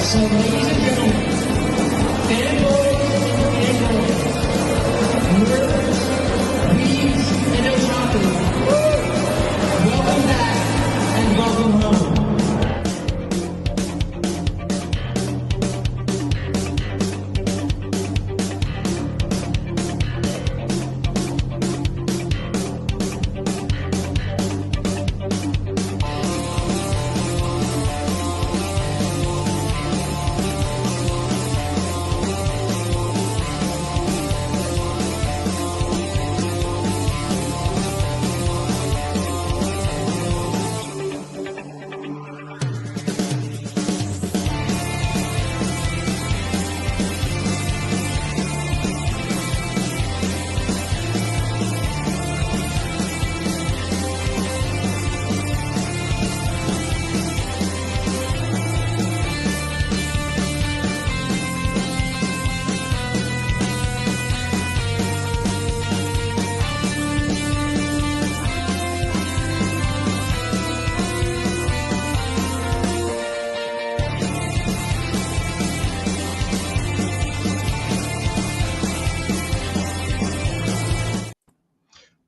So, ladies and gentlemen, fanboys and girls, nerds, weebs, and otakus, welcome back and welcome home.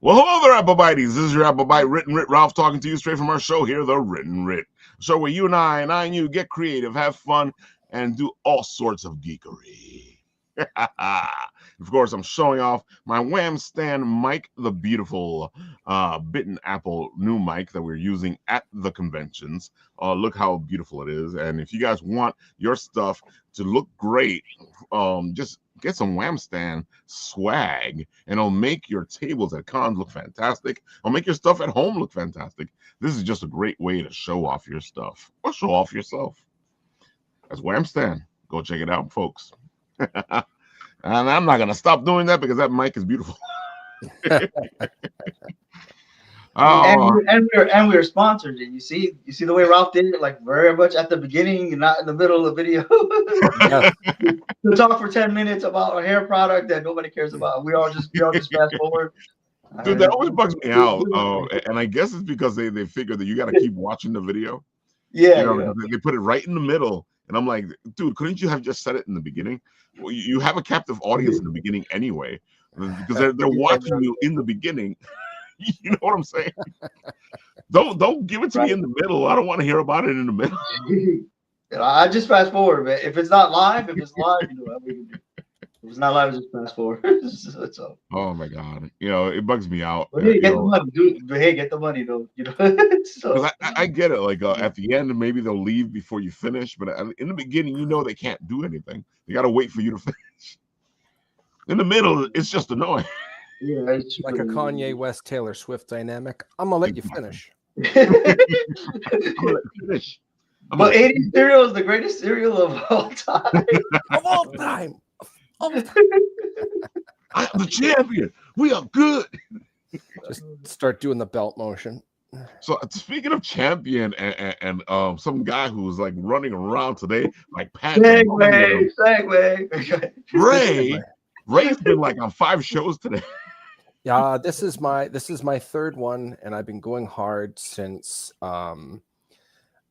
Well, hello there, Applebiteys. This is your Applebite Writ and Writ Ralph talking to you straight from our show here, The Writ and Writ. A show where you and I and you get creative, have fun, and do all sorts of geekery. Of course, I'm showing off my Wham Stand mic, the beautiful Bitten Apple new mic that we're using at the conventions. Look how beautiful it is. And if you guys want your stuff to look great, just get some Wham Stand swag, and it'll make your tables at cons look fantastic. It'll make your stuff at home look fantastic. This is just a great way to show off your stuff or show off yourself. That's Wham Stand. Go check it out, folks. And I'm not going to stop doing that because that mic is beautiful. And we're sponsored. And you see the way Ralph did it, like very much at the beginning and not in the middle of the video. To talk for 10 minutes about a hair product that nobody cares about. We all just fast forward. Dude, that always bugs me out. And I guess it's because they figure that you got to keep watching the video. Yeah, They put it right in the middle. And I'm like, dude, couldn't you have just said it in the beginning? Well, you have a captive audience in the beginning anyway, because they're watching you in the beginning. You know what I'm saying? Don't give it to me in the middle. I don't want to hear about it in the middle. I just fast forward, man. If it's not live, you know what we can do. If it's not live, just fast forward. So. Oh my god, it bugs me out. But hey, get the money, dude. But hey, get the money though. So. I get it. Like at the end, maybe they'll leave before you finish. But in the beginning, they can't do anything. They got to wait for you to finish. In the middle, it's just annoying. Yeah, it's like a Kanye West Taylor Swift dynamic. I'm gonna let you finish. I'm gonna let you finish. But 80 cereal is the greatest cereal of all time. Of all time. I'm the champion. We are good. Just start doing the belt motion. So speaking of champion and some guy who was like running around today, like Segway. Ray's been like on 5 shows today. Yeah, this is my third one, and I've been going hard since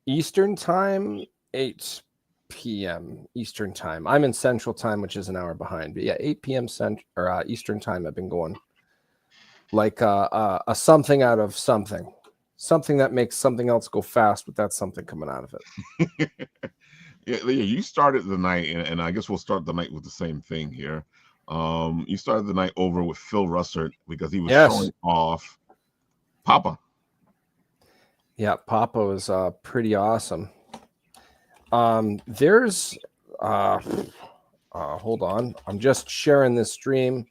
Eastern time, 8 p.m. Eastern time. I'm in Central time, which is an hour behind. But yeah, 8 p.m. Eastern time. I've been going like a something out of something that makes something else go fast, but that's something coming out of it. Yeah, you started the night, and I guess we'll start the night with the same thing here. You started the night over with Phil Russert because he was showing off Papa. Yeah, Papa was pretty awesome. There's hold on, I'm just sharing this stream.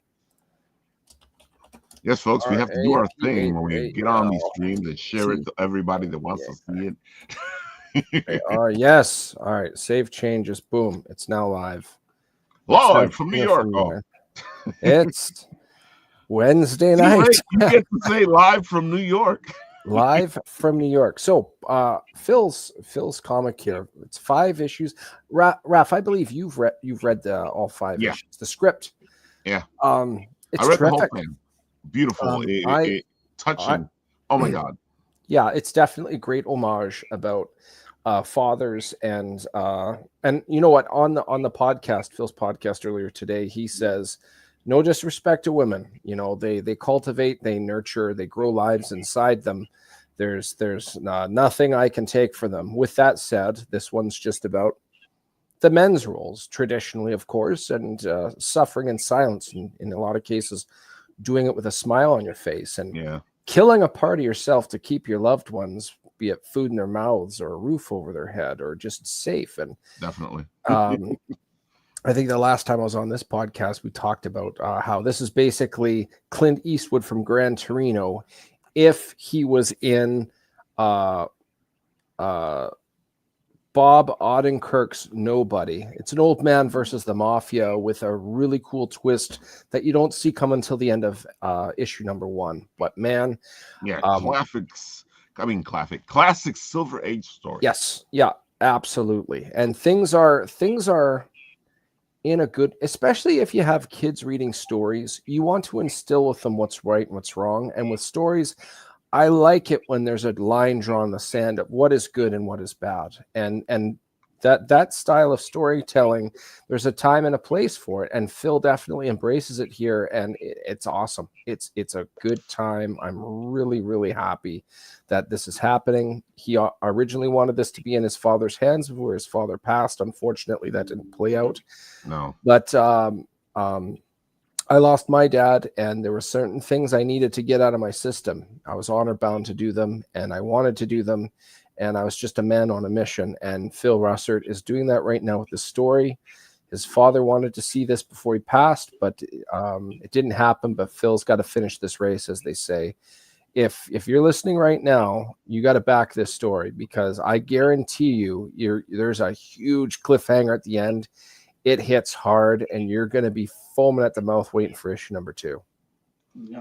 Yes, folks, we have to do our thing when we get on these streams and share it to everybody that wants to see it. Yes. All right, save changes. Boom, it's now live. Live from New York. It's Wednesday night. You get to say live from New York. Live from New York. So Phil's comic here. It's 5 issues. Raph, I believe you've read all 5 issues. The script. Yeah. It's I read terrific. the whole thing. Beautiful. Touching. Oh my God. Yeah, it's definitely a great homage about fathers, and you know what, on the podcast, Phil's podcast earlier today, he says no disrespect to women, you know, they cultivate, they nurture, they grow lives inside them. There's nothing I can take for them. With that said, this one's just about the men's roles traditionally, of course, and suffering in silence, and in a lot of cases doing it with a smile on your face, and Yeah, killing a part of yourself to keep your loved ones, be it food in their mouths or a roof over their head or just safe. And definitely. I think the last time I was on this podcast, we talked about how this is basically Clint Eastwood from Gran Torino if he was in uh, Bob Odenkirk's Nobody. It's an old man versus the mafia with a really cool twist that you don't see come until the end of issue number 1. But man, Yeah, classic Silver Age story. yes, yeah, absolutely. And things are in a good, especially if you have kids reading stories, you want to instill with them what's right and what's wrong. And with stories, I like it when there's a line drawn in the sand of what is good and what is bad. And that style of storytelling, there's a time and a place for it. And Phil definitely embraces it here. And it's awesome. It's a good time. I'm really, really happy that this is happening. He originally wanted this to be in his father's hands before his father passed. Unfortunately, that didn't play out. No. But I lost my dad, and there were certain things I needed to get out of my system. I was honor bound to do them, and I wanted to do them, and I was just a man on a mission. And Phil Russert is doing that right now with this story. His father wanted to see this before he passed, but it didn't happen. But Phil's got to finish this race, as they say. If you're listening right now, you got to back this story, because I guarantee you, there's a huge cliffhanger at the end. It hits hard, and you're going to be foaming at the mouth waiting for issue number 2.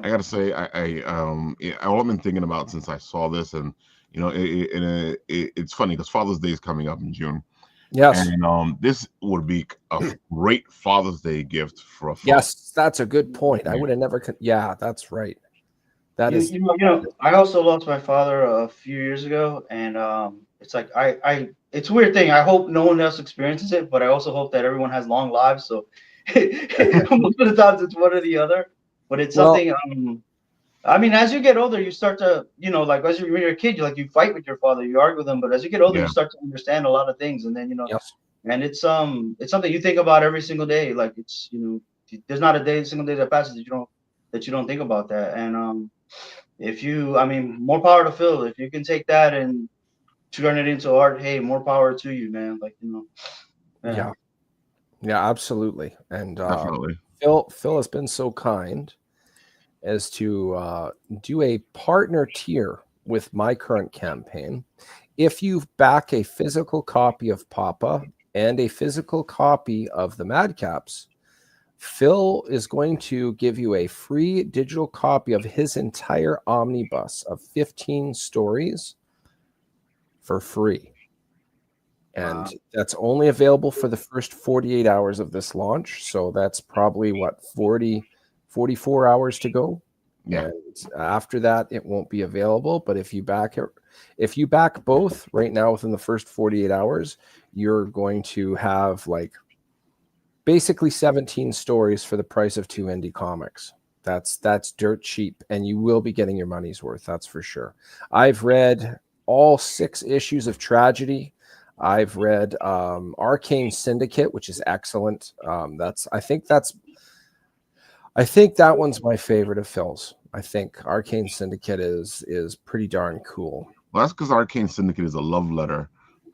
I gotta say, all I've been thinking about since I saw this, and you know, it's funny because Father's Day is coming up in June. Yes. And this would be a great Father's Day gift for a father. Yes, that's a good point. I would have never. Yeah, that's right. That is. You know, I also lost my father a few years ago, and it's like it's a weird thing. I hope no one else experiences it, but I also hope that everyone has long lives. So most of the times it's one or the other. But it's something. I mean, as you get older, you start to, you know, like when you're a kid, you fight with your father, you argue with him. But as you get older, you start to understand a lot of things, and then Yes. and it's something you think about every single day. Like it's there's not a single day that passes that you don't think about that. And more power to Phil. If you can take that and turn it into art, hey, more power to you, man. Like, Yeah, absolutely. And Definitely. Phil has been so kind as to do a partner tier with my current campaign. If you back a physical copy of Papa and a physical copy of the Madcaps, Phil is going to give you a free digital copy of his entire omnibus of 15 stories for free. And that's only available for the first 48 hours of this launch. So that's probably 44 hours to go. Yeah. And after that, it won't be available. But if you back both right now within the first 48 hours, you're going to have basically 17 stories for the price of 2 indie comics. That's dirt cheap, and you will be getting your money's worth. That's for sure. I've read all 6 issues of Tragedy. I've read Arcane Syndicate, which is excellent. I think that one's my favorite of Phil's. I think Arcane Syndicate is pretty darn cool. Well, that's because Arcane Syndicate is a love letter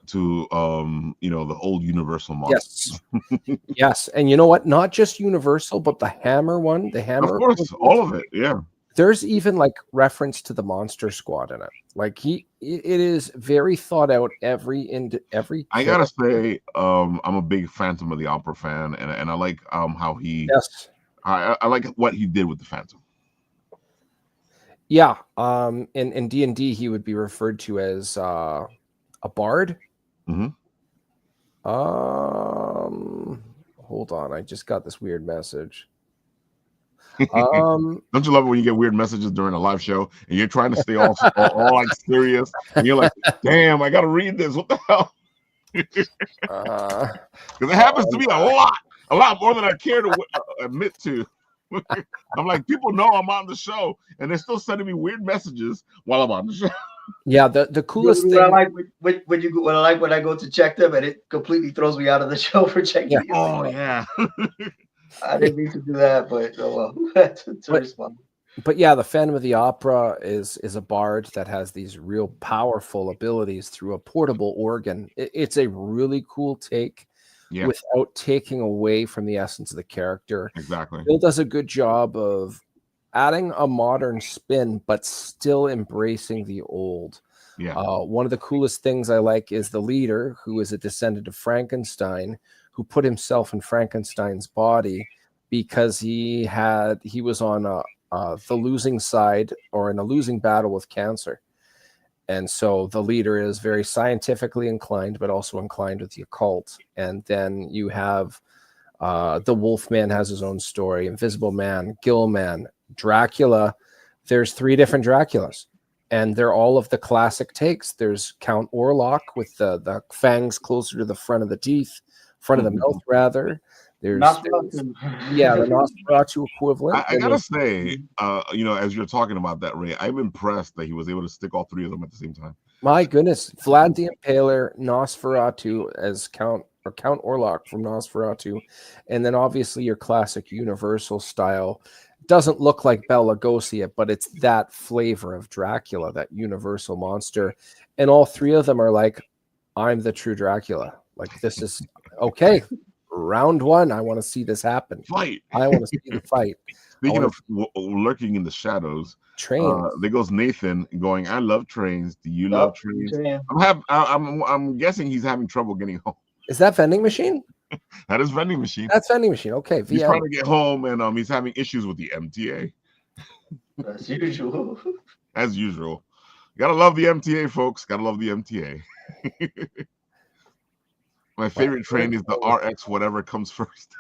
to the old Universal monsters. Yes. Yes. And you know what? Not just Universal, but the Hammer one. The Hammer. Of course, all of it. Yeah. There's even reference to the Monster Squad in it. It is very thought out. I gotta say, I'm a big Phantom of the Opera fan, and I like how he. Yes. I like what he did with the Phantom. Yeah. In D&D, he would be referred to as a bard. Mm-hmm. Hold on. I just got this weird message. Don't you love it when you get weird messages during a live show and you're trying to stay all like serious and you're like, damn, I gotta read this. What the hell? Because it happens to me a lot more than I care to admit to. I'm like, people know I'm on the show and they're still sending me weird messages while I'm on the show. Yeah, the coolest What thing. I like when I go to check them and it completely throws me out of the show for checking. Yeah. Oh yeah. I didn't mean to do that, but oh well. That's fun. But yeah, the Phantom of the Opera is a bard that has these real powerful abilities through a portable organ. It's a really cool take without taking away from the essence of the character. Exactly. Bill does a good job of adding a modern spin, but still embracing the old. Yeah. One of the coolest things I like is the leader, who is a descendant of Frankenstein, who put himself in Frankenstein's body because he was on the losing side or in a losing battle with cancer. And so the leader is very scientifically inclined, but also inclined with the occult. And then you have the Wolfman has his own story, Invisible Man, Gillman, Dracula. There's 3 different Draculas, and they're all of the classic takes. There's Count Orlok with the fangs closer to the front of the teeth, front of the mouth, rather. There's the Nosferatu equivalent. I gotta say, as you're talking about that, Ray, I'm impressed that he was able to stick all 3 of them at the same time. My goodness, Vlad the Impaler, Nosferatu as Count Orlok from Nosferatu, and then obviously your classic Universal style. Doesn't look like Bela Lugosi, but it's that flavor of Dracula, that Universal monster, and all 3 of them are like, I'm the true Dracula. Like, this is okay. Round 1, I want to see this happen. Fight. I want to see the fight. Speaking of lurking in the shadows, trains. There goes Nathan going, I love trains. Do you love trains? I'm guessing he's having trouble getting home. Is that vending machine? That is vending machine. That's vending machine. Okay. He's trying to get home and he's having issues with the MTA. As usual. As usual. Gotta love the MTA, folks. Gotta love the MTA. My favorite train is the RX, whatever comes first.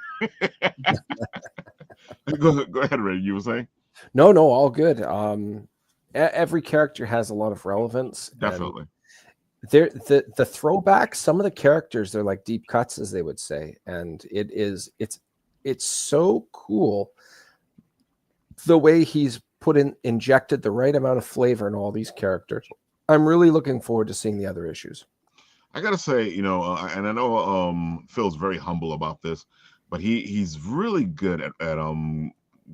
Go ahead, Ray. You were saying? No, all good. Every character has a lot of relevance. Definitely. The throwbacks, some of the characters, they're like deep cuts, as they would say, and it's so cool the way he's injected the right amount of flavor in all these characters. I'm really looking forward to seeing the other issues. I gotta say, and I know Phil's very humble about this, but he's really good at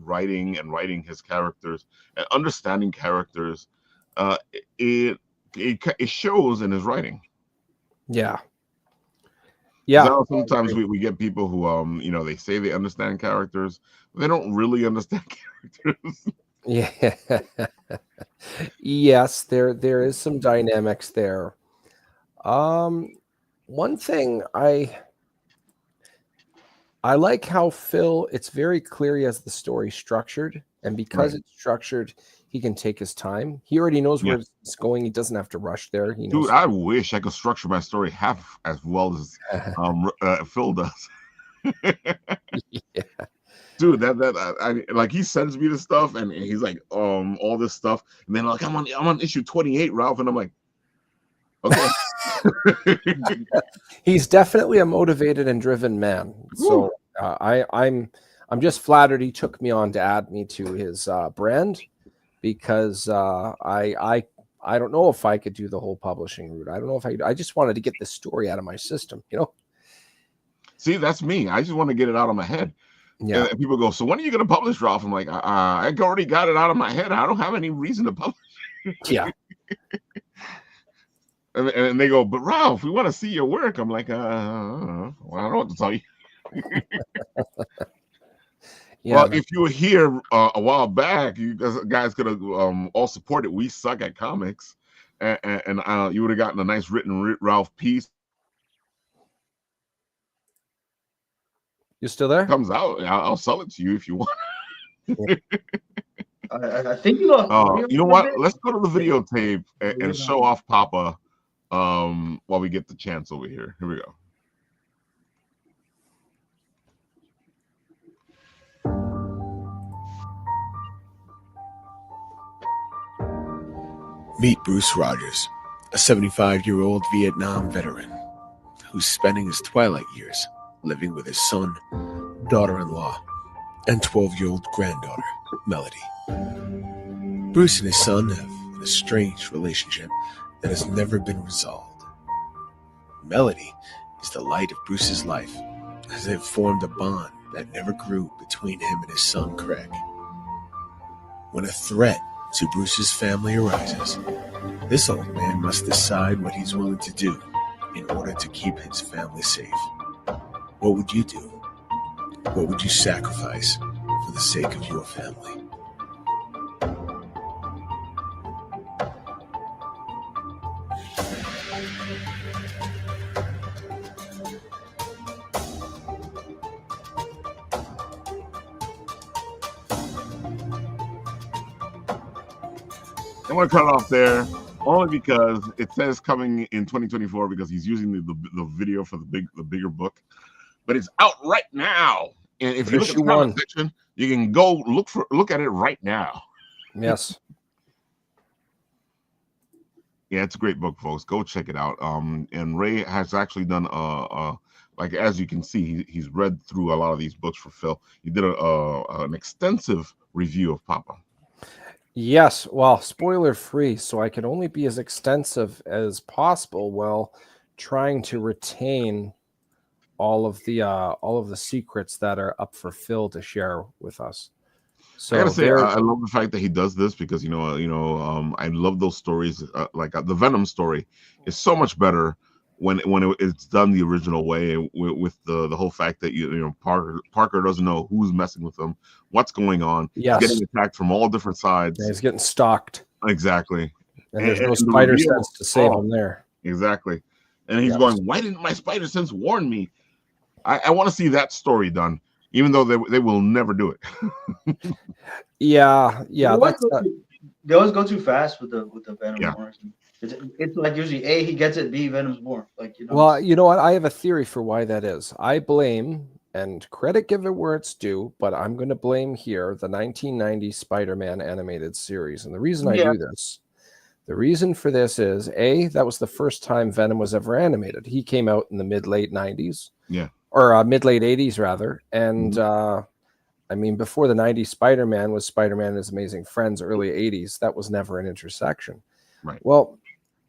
writing his characters and understanding characters. It shows in his writing. Yeah. Sometimes we get people who they say they understand characters, but they don't really understand characters. Yeah. Yes, there is some dynamics there. One thing I like how Phil, it's very clear he has the story structured, and because it's structured, he can take his time. He already knows where it's going. He doesn't have to rush there. Dude, I wish I could structure my story half as well as Phil does. Yeah. Dude, I like, he sends me this stuff and he's like, all this stuff, and then like I'm on issue 28, Ralph, and I'm like, okay. He's definitely a motivated and driven man. So I'm just flattered he took me on to add me to his brand, because I don't know if I could do the whole publishing route. I don't know if I just wanted to get this story out of my system, See, that's me. I just want to get it out of my head. Yeah. And people go, so when are you going to publish, Ralph? I'm like, I already got it out of my head. I don't have any reason to publish. Yeah. And they go, but Ralph, we want to see your work. I'm like, well, I don't know what to tell you. Yeah, well, if you were here a while back, you guys could have all supported We Suck at Comics, and you would have gotten a nice written Ralph piece. You still there? Comes out, I'll sell it to you if you want. I think you lost. You know what? Let's go to the videotape and show off Papa while we get the chance over here. Here we go. Meet Bruce Rogers, a 75-year-old Vietnam veteran who's spending his twilight years living with his son, daughter-in-law, and 12-year-old granddaughter, Melody. Bruce and his son have a strange relationship that has never been resolved. Melody is the light of Bruce's life, as they've formed a bond that never grew between him and his son, Craig. When a threat to Bruce's family arises, this old man must decide what he's willing to do in order to keep his family safe. What would you do? What would you sacrifice for the sake of your family? I'm going to cut it off there only because it says coming in 2024 because he's using the video for the bigger book, but it's out right now. And if you look at the comment section, you can go look at it right now. Yes. Yeah, it's a great book, folks. Go check it out. And Ray has actually done like as you can see, he's read through a lot of these books for Phil. He did an extensive review of Papa. Yes, well, spoiler free, so I can only be as extensive as possible while trying to retain all of the secrets that are up for Phil to share with us. So I gotta say, I love the fact that he does this because I love those stories. Like the Venom story is so much better when it's done the original way with the whole fact that Parker doesn't know who's messing with him, what's going on. Yes. He's getting attacked from all different sides. Yeah, he's getting stalked. Exactly. And there's no spider sense to save him there. Exactly. And he's going, why didn't my spider sense warn me? I want to see that story done, even though they will never do it. Yeah. They always go too fast with the Venom. Yeah. It's like usually A, he gets it, B, Venom's born. Well, you know what? I have a theory for why that is. I blame, and credit give it where it's due, but I'm going to blame here the 1990 Spider-Man animated series. And the reason I do this, the reason for this is, A, that was the first time Venom was ever animated. He came out in the mid-late 90s. Yeah. Or mid-late 80s, rather. And, before the 90s Spider-Man was Spider-Man and His Amazing Friends, early 80s, that was never an intersection. Right. Well,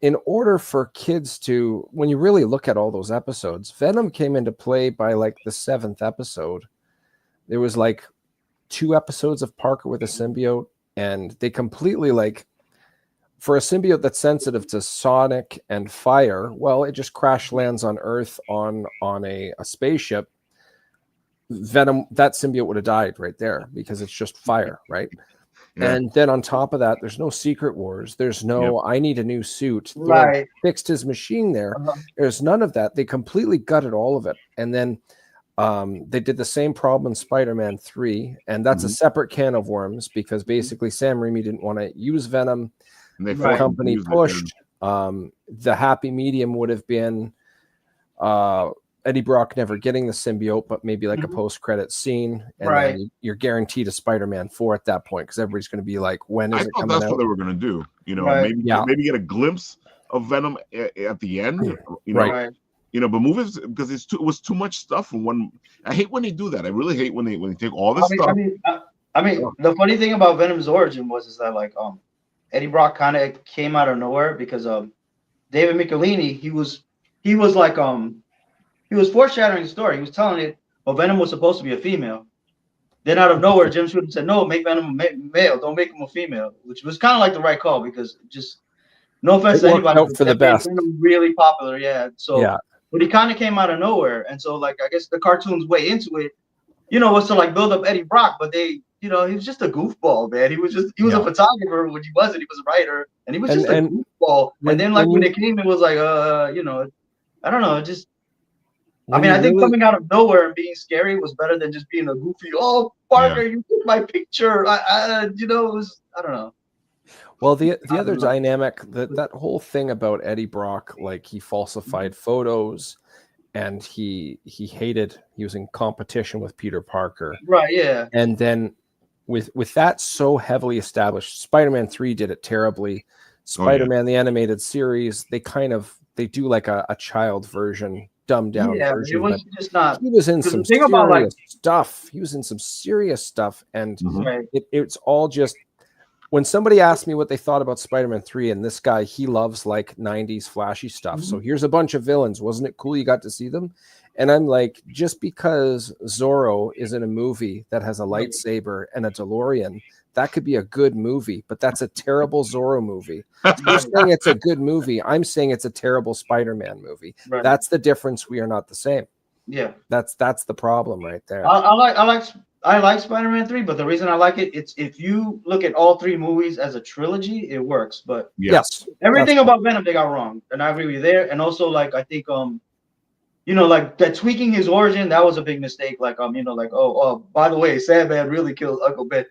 in order for kids to, when you really look at all those episodes, Venom came into play by like the 7th episode. There was like 2 episodes of Parker with a symbiote, and they completely for a symbiote that's sensitive to sonic and fire, well, it just crash lands on Earth on a spaceship. Venom, that symbiote would have died right there because it's just fire, right? Yeah. And then on top of that, there's no Secret Wars. There's no, I need a new suit. Right. Fixed his machine there. There's none of that. They completely gutted all of it. And then they did the same problem in Spider-Man 3. And that's a separate can of worms because basically Sam Raimi didn't want to use Venom. And the company pushed. The happy medium would have been Eddie Brock never getting the symbiote, but maybe like a post-credit scene, and then you're guaranteed a Spider-Man 4 at that point because everybody's going to be like, "When is it coming out?" I thought that's what they were going to do. Maybe get a glimpse of Venom at the end. But movies because it was too much stuff. And I hate when they do that. I really hate when they take all this stuff. The funny thing about Venom's origin is that Eddie Brock kind of came out of nowhere because David Michelini he was foreshadowing the story. He was telling it, Venom was supposed to be a female. Then out of nowhere, Jim Shooter said, no, make Venom a male. Don't make him a female, which was kind of like the right call because just no offense to anybody. For the best. Venom really popular, but he kind of came out of nowhere. And so, I guess the cartoon's way into it, was to build up Eddie Brock, but he was just a goofball, man. He was a photographer when he wasn't. He was a writer, and he was just a goofball. And then, when it came, it was I don't know, just. I think coming out of nowhere and being scary was better than just being a goofy. Oh, Parker, you took my picture. It was, I don't know. Well, the other dynamic that whole thing about Eddie Brock, he falsified photos, and he was in competition with Peter Parker. Right. Yeah. And then with that so heavily established, Spider-Man 3 did it terribly. Spider-Man the animated series, they do like a child version, dumbed down version. It was just not. He was in some thing about, like, stuff. He was in some serious stuff, and Mhm. it's all just. When somebody asked me what they thought about Spider-Man 3, and this guy, he loves like 90s flashy stuff. So here's a bunch of villains. Wasn't it cool you got to see them? And I'm like, just because Zorro is in a movie that has a lightsaber and a DeLorean, that could be a good movie, but that's a terrible Zorro movie. You're saying it's a good movie. I'm saying it's a terrible Spider-Man movie. Right. That's the difference. We are not the same. Yeah. That's the problem right there. I like Spider-Man 3, but the reason I like it, it's if you look at all three movies as a trilogy, it works. But Yes, everything about Venom they got wrong, and I agree with you there. And also, like, I think like that tweaking his origin, that was a big mistake. Like oh, by the way, Sandman really killed Uncle Ben.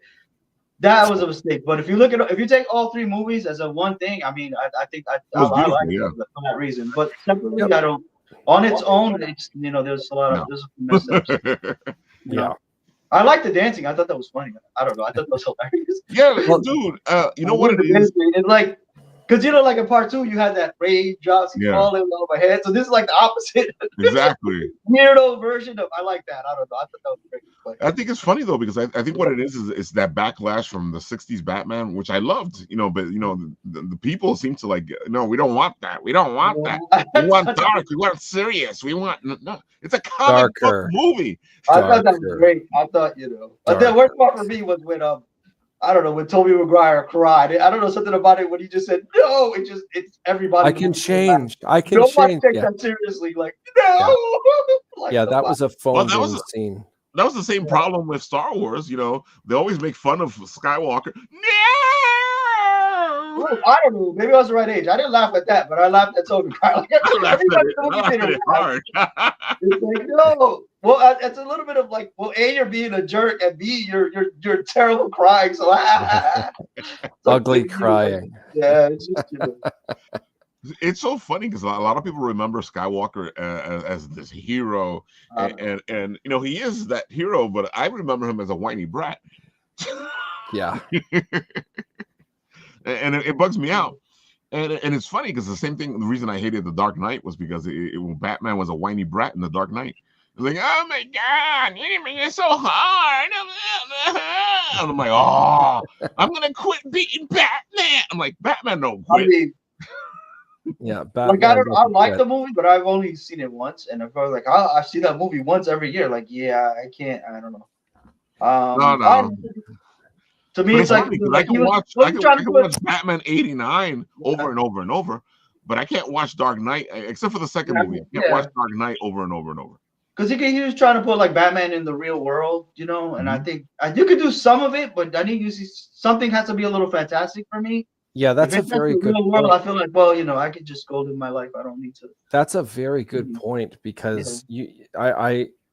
That was a mistake. But if you take all three movies as a one thing, I mean, I think I like it for that reason. But separately, I don't. On its own, it's there's a lot of there's mess ups. Yeah. I like the dancing. I thought that was funny. I don't know. I thought that was hilarious. Yeah, dude. You know what it is? It's like, because like in part 2, you had that Ray drops, he's falling over my head. So this is like the opposite. Exactly. Weirdo version of. I like that. I don't know. I thought that was great. I think it's funny though, because I think what it is it's that backlash from the 60s Batman, which I loved, but the people seem to like, no, we don't want that. We don't want that. We want dark. We want serious. We want no. It's a comic book movie. I thought that was great. I thought, the worst part for me was when I don't know, when Tobey Maguire cried. I don't know, something about it when he just said no. It's everybody. I can change. Nobody takes that seriously. Like no. Like, that was a phone scene. That was the same problem with Star Wars. They always make fun of Skywalker. No. I don't know. Maybe I was the right age. I didn't laugh at that, but I laughed at Tobey Maguire. I laughed at it hard. It's like no. Well, it's a little bit of like, well, A, you're being a jerk, and B, you're terrible crying. So ugly crying. Yeah, it's just It's so funny because a lot of people remember Skywalker as this hero, and he is that hero, but I remember him as a whiny brat. Yeah, and it bugs me out. And it's funny because the same thing. The reason I hated The Dark Knight was because Batman was a whiny brat in The Dark Knight. It was like, oh my God, you're so hard. And I'm like, oh, I'm gonna quit beating Batman. I'm like, Batman don't quit. I mean, yeah, Batman. I like the movie, but I've only seen it once, and I'm probably like, I see that movie once every year. Like, yeah, I can't. I don't know. No. To me, it's like I can watch Batman '89 over and over and over, but I can't watch Dark Knight except for the second movie. I can't watch Dark Knight over and over and over. Because he was trying to put like Batman in the real world, and I think you could do some of it, but I think something has to be a little fantastic for me. Yeah, that's a very good point. I feel like, well, I could just go live my life. I don't need to. That's a very good point because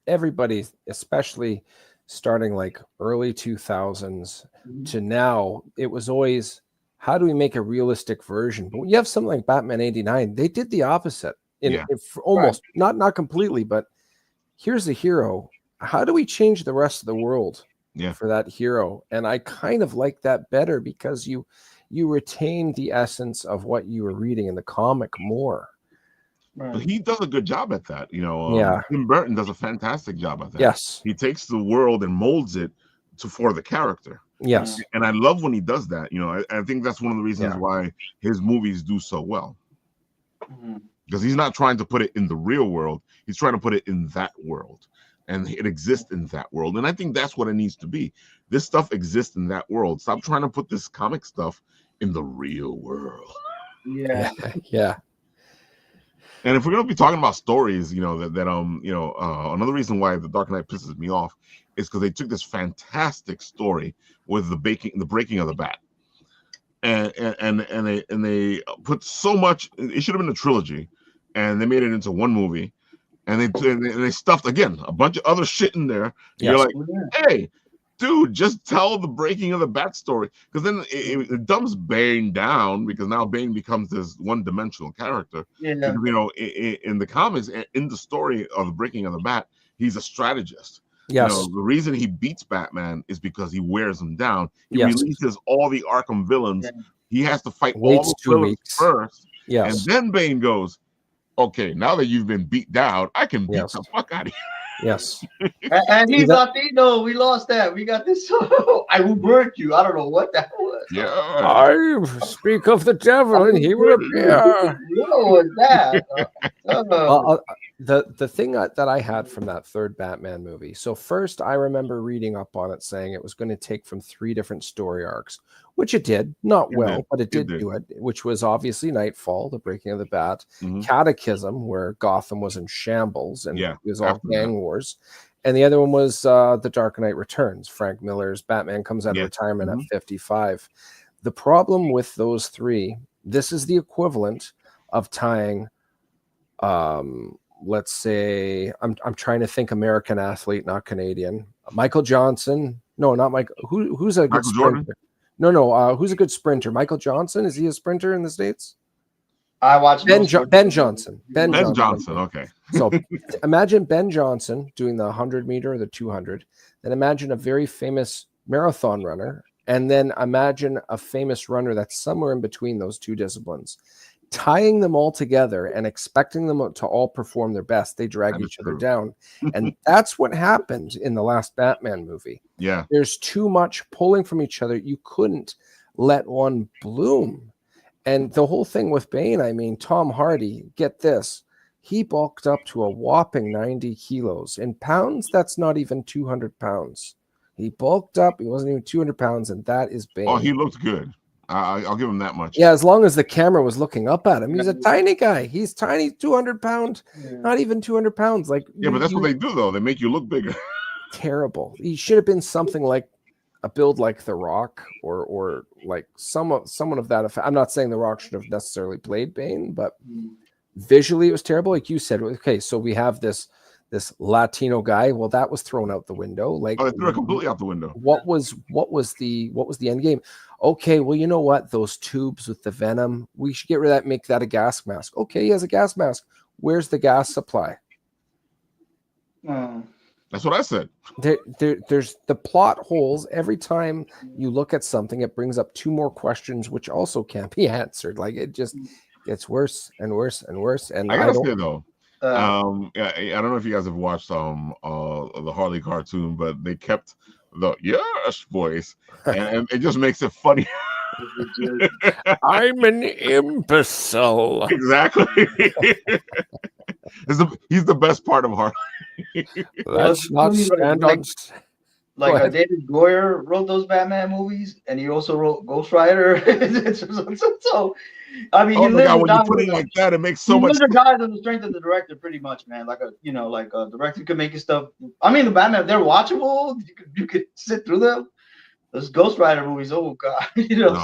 everybody, especially starting like early 2000s to now, it was always, how do we make a realistic version? But when you have something like Batman '89, they did the opposite. Almost not completely, but here's the hero. How do we change the rest of the world for that hero? And I kind of like that better because you retain the essence of what you were reading in the comic more. Right. But he does a good job at that. Tim Burton does a fantastic job at that. Yes. He takes the world and molds it for the character. Yes. And I love when he does that. I think that's one of the reasons why his movies do so well. Because he's not trying to put it in the real world. He's trying to put it in that world. And it exists in that world. And I think that's what it needs to be. This stuff exists in that world. Stop trying to put this comic stuff in the real world. Yeah. Yeah. And if we're going to be talking about stories, another reason why The Dark Knight pisses me off is because they took this fantastic story with the breaking of the bat. And they put so much. It should have been a trilogy, and they made it into one movie, and they stuffed again a bunch of other shit in there. You're like, hey, dude, just tell the breaking of the bat story, because then it dumbs Bane down, because now Bane becomes this one-dimensional character. Because, in the comics, in the story of the breaking of the bat, he's a strategist. Yes. The reason he beats Batman is because he wears him down. He releases all the Arkham villains he has to fight all Waits the 2 villains weeks. first, Yes. and then Bane goes, "Okay, now that you've been beat down, I can beat Yes. the fuck out of you." Yes. And he's Latino. We lost that. We got this. I will burn you. I don't know what that was. Yeah. I speak of the devil, and he will appear. What was that? The thing that I had from that third Batman movie. So first, I remember reading up on it saying it was going to take from 3 different story arcs, which it did. Not well, but it did do it. Which was obviously Nightfall, the breaking of the Bat, Catechism, where Gotham was in shambles and it was all gang wars, and the other one was The Dark Knight Returns. Frank Miller's Batman comes out of retirement at 55. The problem with those 3, this is the equivalent of tying. Let's say I'm trying to think American athlete, not Canadian. Michael Johnson. No, not Michael. Who's a good sprinter? No. Who's a good sprinter? Michael Johnson. Is he a sprinter in the States? I watched Ben Johnson. Ben Johnson. Okay. So imagine Ben Johnson doing the 100 meter or the 200. Then imagine a very famous marathon runner, and then imagine a famous runner that's somewhere in between those 2 disciplines. Tying them all together and expecting them to all perform their best, they drag each other down. And that's what happened in the last Batman movie. Yeah. There's too much pulling from each other. You couldn't let one bloom. And the whole thing with Bane, I mean, Tom Hardy, get this. He bulked up to a whopping 90 kilos. In pounds, that's not even 200 pounds. He bulked up. He wasn't even 200 pounds, and that is Bane. Oh, he looked good. I'll give him that much. Yeah, as long as the camera was looking up at him. He's a tiny guy. He's tiny, 200 pound, not even 200 pounds. Like, yeah, but that's what they do, though. They make you look bigger. Terrible. He should have been something like a build like The Rock or like someone of that effect. I'm not saying The Rock should have necessarily played Bane, but visually it was terrible. Like you said, okay, so we have this Latino guy. Well, that was thrown out the window. Like, they threw it completely out the window. What was the end game? Okay, well, you know what? Those tubes with the venom, we should get rid of that, make that a gas mask. Okay, he has a gas mask. Where's the gas supply? That's what I said. There's the plot holes. Every time you look at something, it brings up 2 more questions, which also can't be answered. Like, it just gets worse and worse and worse. And I gotta say, though, I don't know if you guys have watched the Harley cartoon, but they kept the yes voice, and it just makes it funny. I'm an imbecile. Exactly. He's the best part of Harley. Let's not stand on. Like David Goyer wrote those Batman movies, and he also wrote Ghost Rider. So, I mean, when you put it like that, it makes so much. He dies on the strength of the director, pretty much, man. Like a director could make his stuff. I mean, the Batman, they're watchable. You could sit through them. Those Ghost Rider movies, oh god,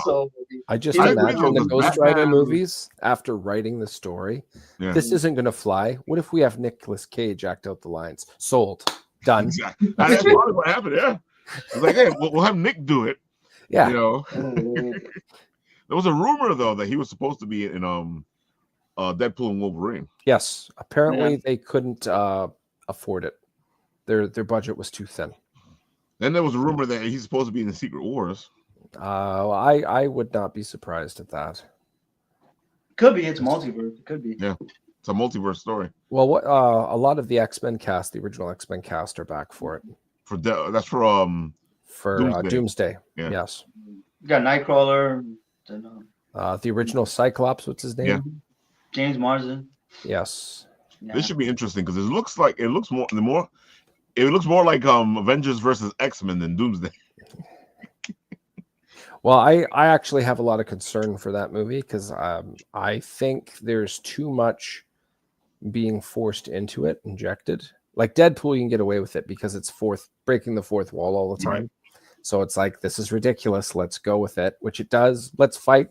So I just imagine the Ghost Rider movies after writing the story. Yeah. This isn't going to fly. What if we have Nicolas Cage act out the lines? Sold. Done. Exactly. That's probably what happened. Yeah. It's like, hey, we'll have Nick do it. Yeah. There was a rumor though that he was supposed to be in Deadpool and Wolverine. Yes. Apparently they couldn't afford it. Their budget was too thin. Then there was a rumor that he's supposed to be in the Secret Wars. I would not be surprised at that. Could be. It's multiverse. It could be. Yeah. It's a multiverse story. Well, what a lot of the X-Men cast, the original X-Men cast, are back for it. That's for Doomsday. Yeah. Yes. You got Nightcrawler. The original Cyclops. What's his name? Yeah. James Marsden. Yes. Yeah. This should be interesting because it looks more like Avengers versus X-Men than Doomsday. Well, I actually have a lot of concern for that movie because I think there's too much being forced into it, injected. Like Deadpool, you can get away with it because it's breaking the fourth wall all the time. Right. So it's like, this is ridiculous. Let's go with it, which it does. Let's fight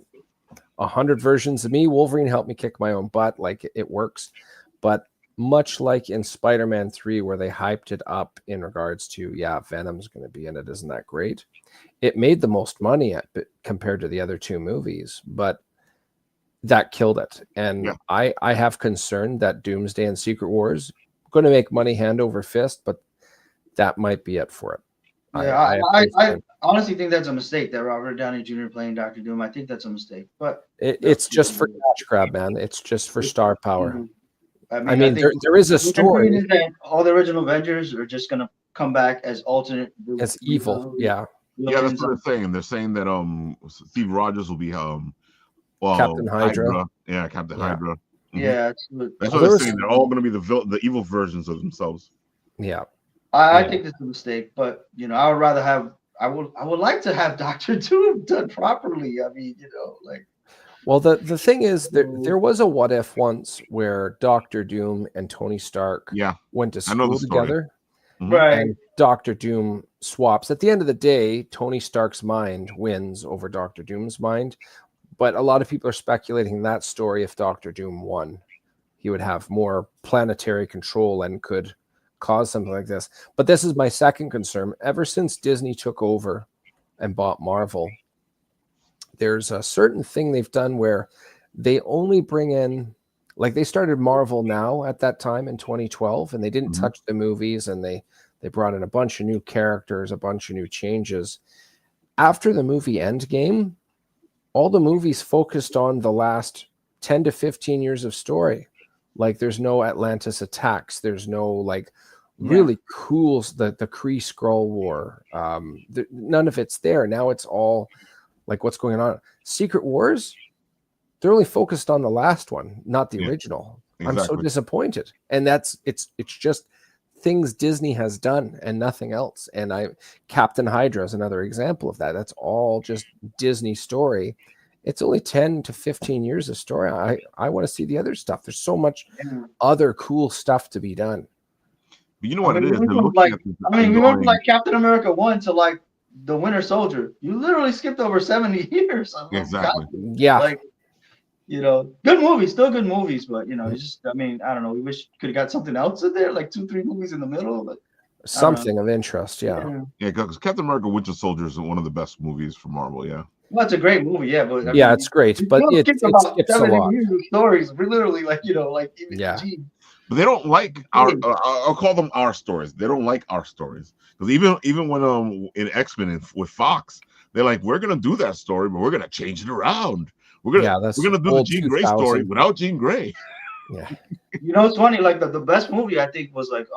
100 versions of me. Wolverine helped me kick my own butt. Like, it works. But much like in Spider-Man 3, where they hyped it up in regards to, Venom's going to be in it. Isn't that great? It made the most money compared to the other 2 movies, but that killed it. And I have concern that Doomsday and Secret Wars going to make money hand over fist, but that might be it for it. Yeah, have I, faith in I him. honestly think that's a mistake that Robert Downey Jr. playing Doctor Doom. I think that's a mistake, but It's just for cash grab, man. It's just for star power. I mean, think there is a what they're doing story is that all the original Avengers are just gonna come back as alternate as evil. Yeah, Yeah, that's villains. what they're saying. They're saying that Steve Rogers will be Captain Hydra. Yeah, Captain Yeah. Hydra. Mhm. Yeah, That's Well, what there they're was- saying. They're all going to be the evil versions of themselves. Yeah. I Yeah. think it's a mistake, but I would rather have. I would like to have Doctor Doom done properly. I mean, like. Well, the thing is, there was a what if once where Doctor Doom and Tony Stark Yeah, went to I know the school story. together, Right. and Doctor Doom swaps. At the end of the day, Tony Stark's mind wins over Doctor Doom's mind. But a lot of people are speculating that story, if Doctor Doom won, he would have more planetary control and could cause something like this. But this is my second concern. Ever since Disney took over and bought Marvel, there's a certain thing they've done where they only bring in, like they started Marvel Now at that time in 2012, and they didn't touch the movies, and they brought in a bunch of new characters, a bunch of new changes. After the movie Endgame, all the movies focused on the last 10 to 15 years of story. Like there's no Atlantis attacks. There's no like really cool, the Kree Skrull War. None of it's there. Now it's all like what's going on. Secret Wars, they're only focused on the last one, not the original. Exactly. I'm so disappointed. And it's just things Disney has done and nothing else. And Captain Hydra is another example of that. That's all just Disney story. It's only 10 to 15 years of story. I want to see the other stuff. There's so much other cool stuff to be done. But you know what it is? We went like Captain America 1 to like the Winter Soldier. You literally skipped over 70 years. Exactly. Yeah. Like, good movies, still good movies, but it's just, I don't know. We wish could have got something else in there, like 2-3 movies in the middle. But something of interest, yeah. Yeah, because Captain America: Winter Soldier is one of the best movies for Marvel. Yeah. Well, it's a great movie, yeah, but it's great, but it skips a lot. Stories. We're literally like, But they don't like our. I'll call them our stories. They don't like our stories because even when in X-Men with Fox, they're like, we're gonna do that story, but we're gonna change it around. We're gonna do the Jean Grey story without Jean Grey. Yeah. It's funny. Like the best movie I think was like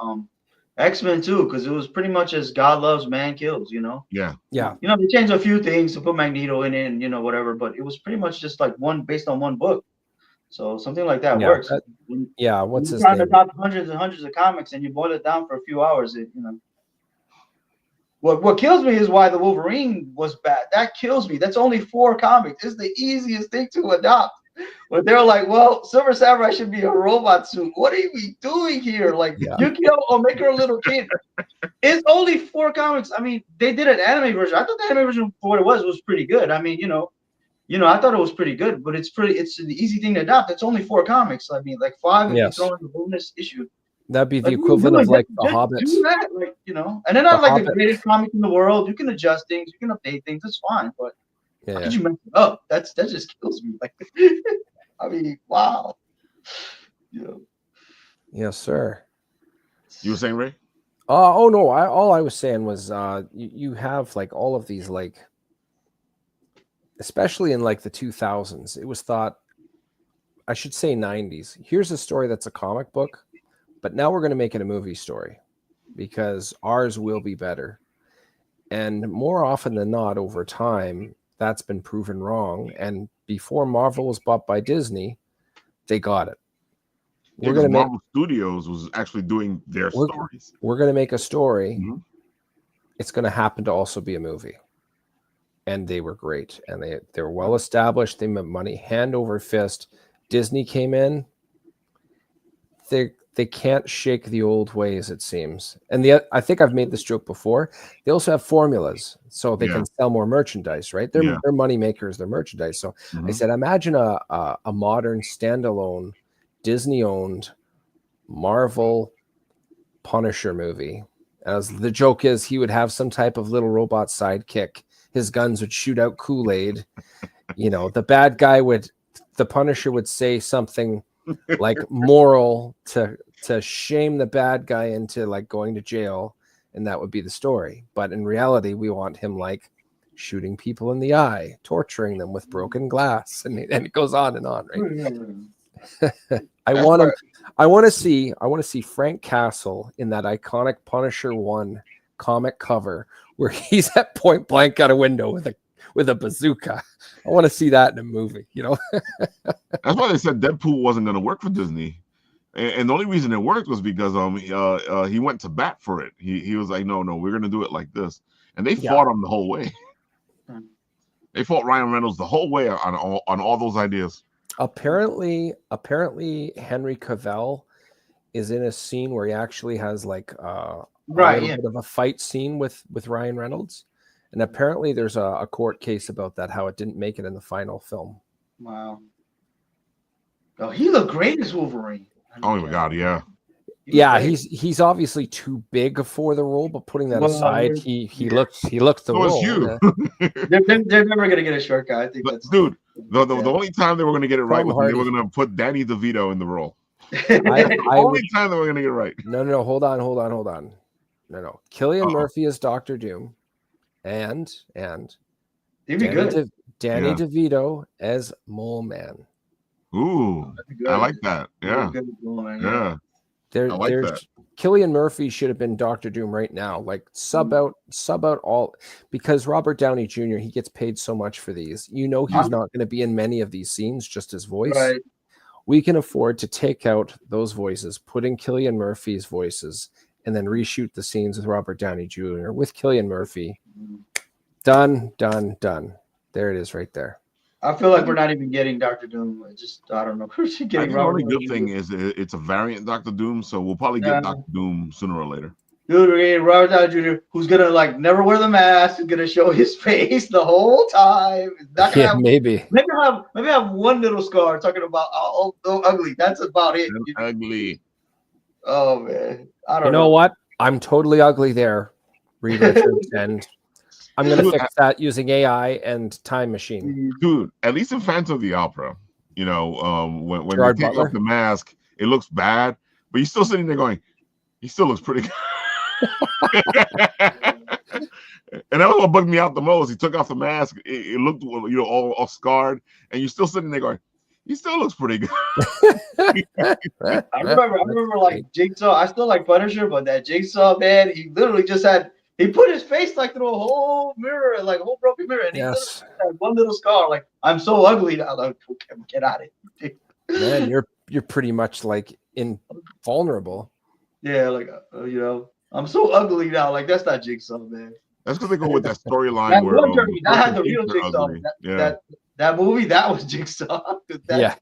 X-Men 2, because it was pretty much as God loves, man kills. Yeah. They changed a few things to put Magneto in it and whatever, but it was pretty much just like based on one book. So something like that works. What's his trying name? to top hundreds and hundreds of comics and you boil it down for a few hours. What kills me is why the Wolverine was bad. That kills me. That's only 4 comics. It's the easiest thing to adopt. But they're like, well, Silver Samurai should be a robot suit. What are we doing here? Like, Yukio, or make her a little kid. It's only 4 comics. I mean, they did an anime version. I thought the anime version for what it was pretty good. I mean, I thought it was pretty good, but it's the easy thing to adopt. It's only 4 comics. I mean, like 5 if you throw in the bonus issue. That'd be the equivalent of like The Hobbit. Do that, like, and they're not like the greatest comic in the world. You can adjust things, you can update things. It's fine, but how could you mess it up? That just kills me. Like, I mean, wow. Yes, sir. You were saying, Ray? Oh no! All I was saying was you have like all of these, like, especially in like the 2000s. It was thought, I should say 90s. Here's a story that's a comic book, but now we're going to make it a movie story because ours will be better. And more often than not, over time, that's been proven wrong. And before Marvel was bought by Disney, they got it. We're going to Marvel Studios was actually doing their stories. We're going to make a story. Mm-hmm. It's going to happen to also be a movie. And they were great. And they were well established. They made money hand over fist. Disney came in. They can't shake the old ways, it seems. And I think I've made this joke before. They also have formulas, so they can sell more merchandise, right? They're money makers, they're merchandise. So I said, imagine a modern standalone Disney-owned Marvel Punisher movie. As the joke is, he would have some type of little robot sidekick. His guns would shoot out Kool-Aid. The bad guy the Punisher would say something like moral to shame the bad guy into like going to jail, and that would be the story. But in reality, we want him like shooting people in the eye, torturing them with broken glass, and it goes on and on, right? I want to see Frank Castle in that iconic Punisher 1 comic cover where he's at point blank out a window with a bazooka. I want to see that in a movie, you know. That's why they said Deadpool wasn't going to work for Disney, and the only reason it worked was because he went to bat for it. He was like, no, we're going to do it like this, and they fought him the whole way. They fought Ryan Reynolds the whole way on all those ideas. Apparently, Henry Cavill is in a scene where he actually has like a little bit of a fight scene with Ryan Reynolds, and apparently there's a court case about that, how it didn't make it in the final film. Wow. Oh, he looked great as Wolverine. Oh my God, yeah. Yeah, he's obviously too big for the role, but putting that aside, he looks the role. You. They're never gonna get a short guy. I think that's dude. The only time they were gonna get it right was when they were gonna put Danny DeVito in the role. Only time they were gonna get it right. No, hold on. No. Cillian Murphy is Dr. Doom, and he'd be good. Danny DeVito as Mole Man. Ooh, I like that. Yeah. Yeah. There's Cillian Murphy should have been Dr. Doom right now. Like sub out all, because Robert Downey Jr. he gets paid so much for these. You know he's not going to be in many of these scenes, just his voice. Right. We can afford to take out those voices, put in Cillian Murphy's voices, and then reshoot the scenes with Robert Downey Jr. with Cillian Murphy. Done. There it is right there. I feel like we're not even getting Dr. Doom. I don't know. We're getting the only good thing is it's a variant Dr. Doom, so we'll probably get Dr. Doom sooner or later. Dude, we're getting Robert Downey Jr., who's gonna like never wear the mask, who's gonna show his face the whole time. Maybe have one little scar talking about oh ugly. That's about it. Ugly. Oh man, I don't know. You know what? I'm totally ugly there, Reed Richards, and I'm going to fix that using AI and Time Machine. Dude, at least in Phantom of the Opera, you know, when you take off the mask, it looks bad, but you're still sitting there going, he still looks pretty good. And that was what bugged me out the most. He took off the mask, it looked, you know, all scarred, and you're still sitting there going, he still looks pretty good. I remember like Jigsaw. I still like Punisher, but that Jigsaw man, he literally just he put his face like through a whole mirror, like a whole broken mirror, and he had one little scar. Like, I'm so ugly now. Like, okay, get out of it. Man, you're pretty much like invulnerable. Yeah, like you know, I'm so ugly now. Like, that's not Jigsaw, man. That's because they go with that storyline where that had the real Jigsaw. That movie, that was Jigsaw. That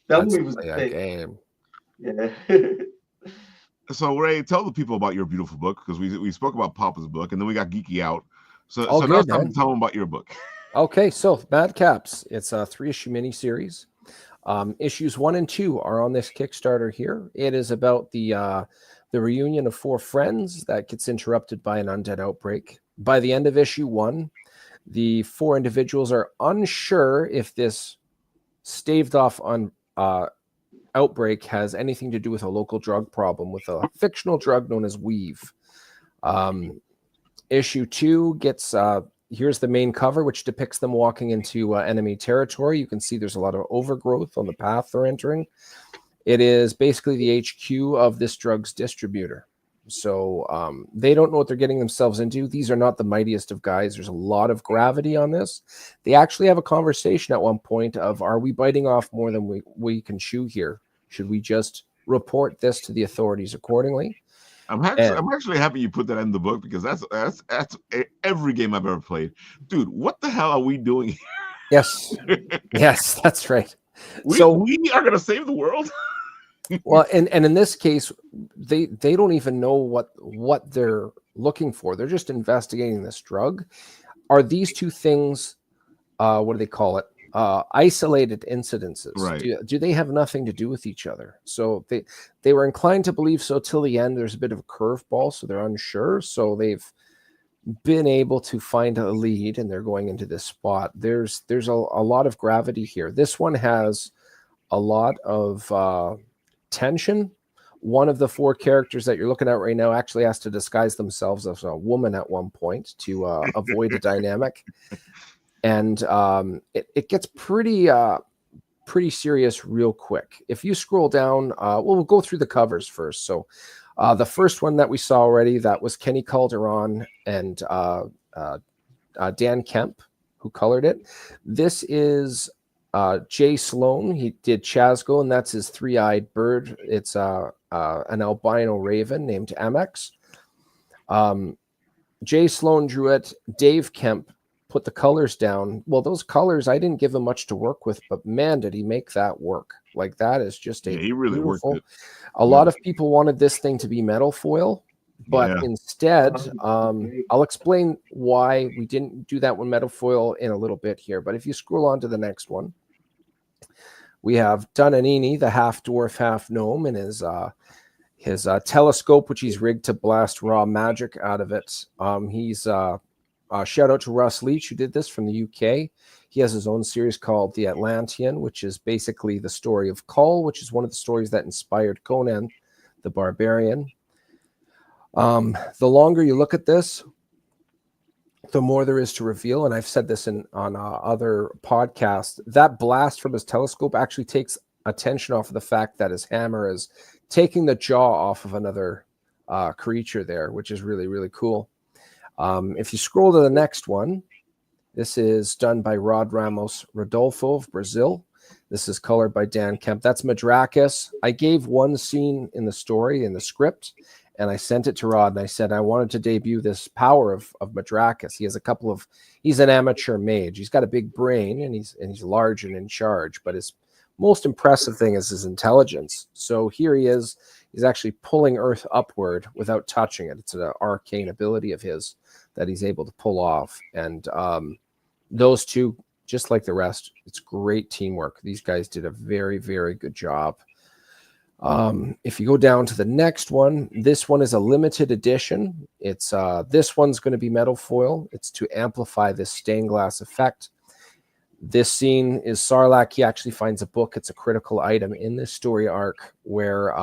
movie was a game. Yeah. So Ray, tell the people about your beautiful book, because we spoke about Papa's book, and then we got Geeky out. So now it's time to tell them about your book. Okay, so Madcaps, it's a 3-issue miniseries. Issues 1 and 2 are on this Kickstarter here. It is about the reunion of 4 friends that gets interrupted by an undead outbreak. By the end of issue 1, the 4 individuals are unsure if this staved off outbreak has anything to do with a local drug problem with a fictional drug known as Weave. Issue 2 gets here's the main cover, which depicts them walking into enemy territory. You can see there's a lot of overgrowth on the path they're entering. It is basically the HQ of this drug's distributor. So they don't know what they're getting themselves into. These are not the mightiest of guys. There's a lot of gravity on this. They actually have a conversation at one point of, are we biting off more than we can chew here? Should we just report this to the authorities accordingly? I'm actually happy you put that in the book, because that's every game I've ever played. Dude, what the hell are we doing here? Yes, that's right. We are going to save the world? Well, and in this case, they don't even know what they're looking for. They're just investigating this drug. Are these two things, what do they call it? Isolated incidences. Right. Do they have nothing to do with each other? So they were inclined to believe so till the end. There's a bit of a curveball, so they're unsure. So they've been able to find a lead, and they're going into this spot. There's a lot of gravity here. This one has a lot of tension, One of the 4 characters that you're looking at right now actually has to disguise themselves as a woman at one point to avoid a dynamic. And it gets pretty serious real quick. If you scroll down, we'll go through the covers first. So the first one that we saw already, that was Kenny Calderon and Dan Kemp, who colored it. This is Jay Sloan. He did Chasgo, and that's his 3-eyed bird. It's an albino raven named Amex. Jay Sloan drew it. Dave Kemp put the colors down. Well, those colors, I didn't give him much to work with, but man, did he make that work. Like, that is just he really worked it. A lot of people wanted this thing to be metal foil, but instead, I'll explain why we didn't do that with metal foil in a little bit here. But if you scroll on to the next one, we have Dunanini, the half dwarf, half gnome, and his telescope, which he's rigged to blast raw magic out of it. He's shout out to Russ Leach, who did this from the UK. He has his own series called The Atlantean, which is basically the story of Kull, which is one of the stories that inspired Conan the Barbarian. The longer you look at this, the more there is to reveal. And I've said this on other podcasts. That blast from his telescope actually takes attention off of the fact that his hammer is taking the jaw off of another creature there, which is really, really cool. If you scroll to the next one, this is done by Rod Ramos Rodolfo of Brazil. This is colored by Dan Kemp. That's Madrakis. I gave one scene in the story, in the script, and I sent it to Rod, and I said I wanted to debut this power of Madrakis. He has he's an amateur mage. He's got a big brain, and he's large and in charge, but his most impressive thing is his intelligence. So here he is. He's actually pulling Earth upward without touching it. It's an arcane ability of his that he's able to pull off. And those two, just like the rest, it's great teamwork. These guys did a very, very good job. If you go down to the next one, this one is a limited edition. It's this one's going to be metal foil. It's to amplify this stained glass effect. This scene is Sarlacc. He actually finds a book. It's a critical item in this story arc where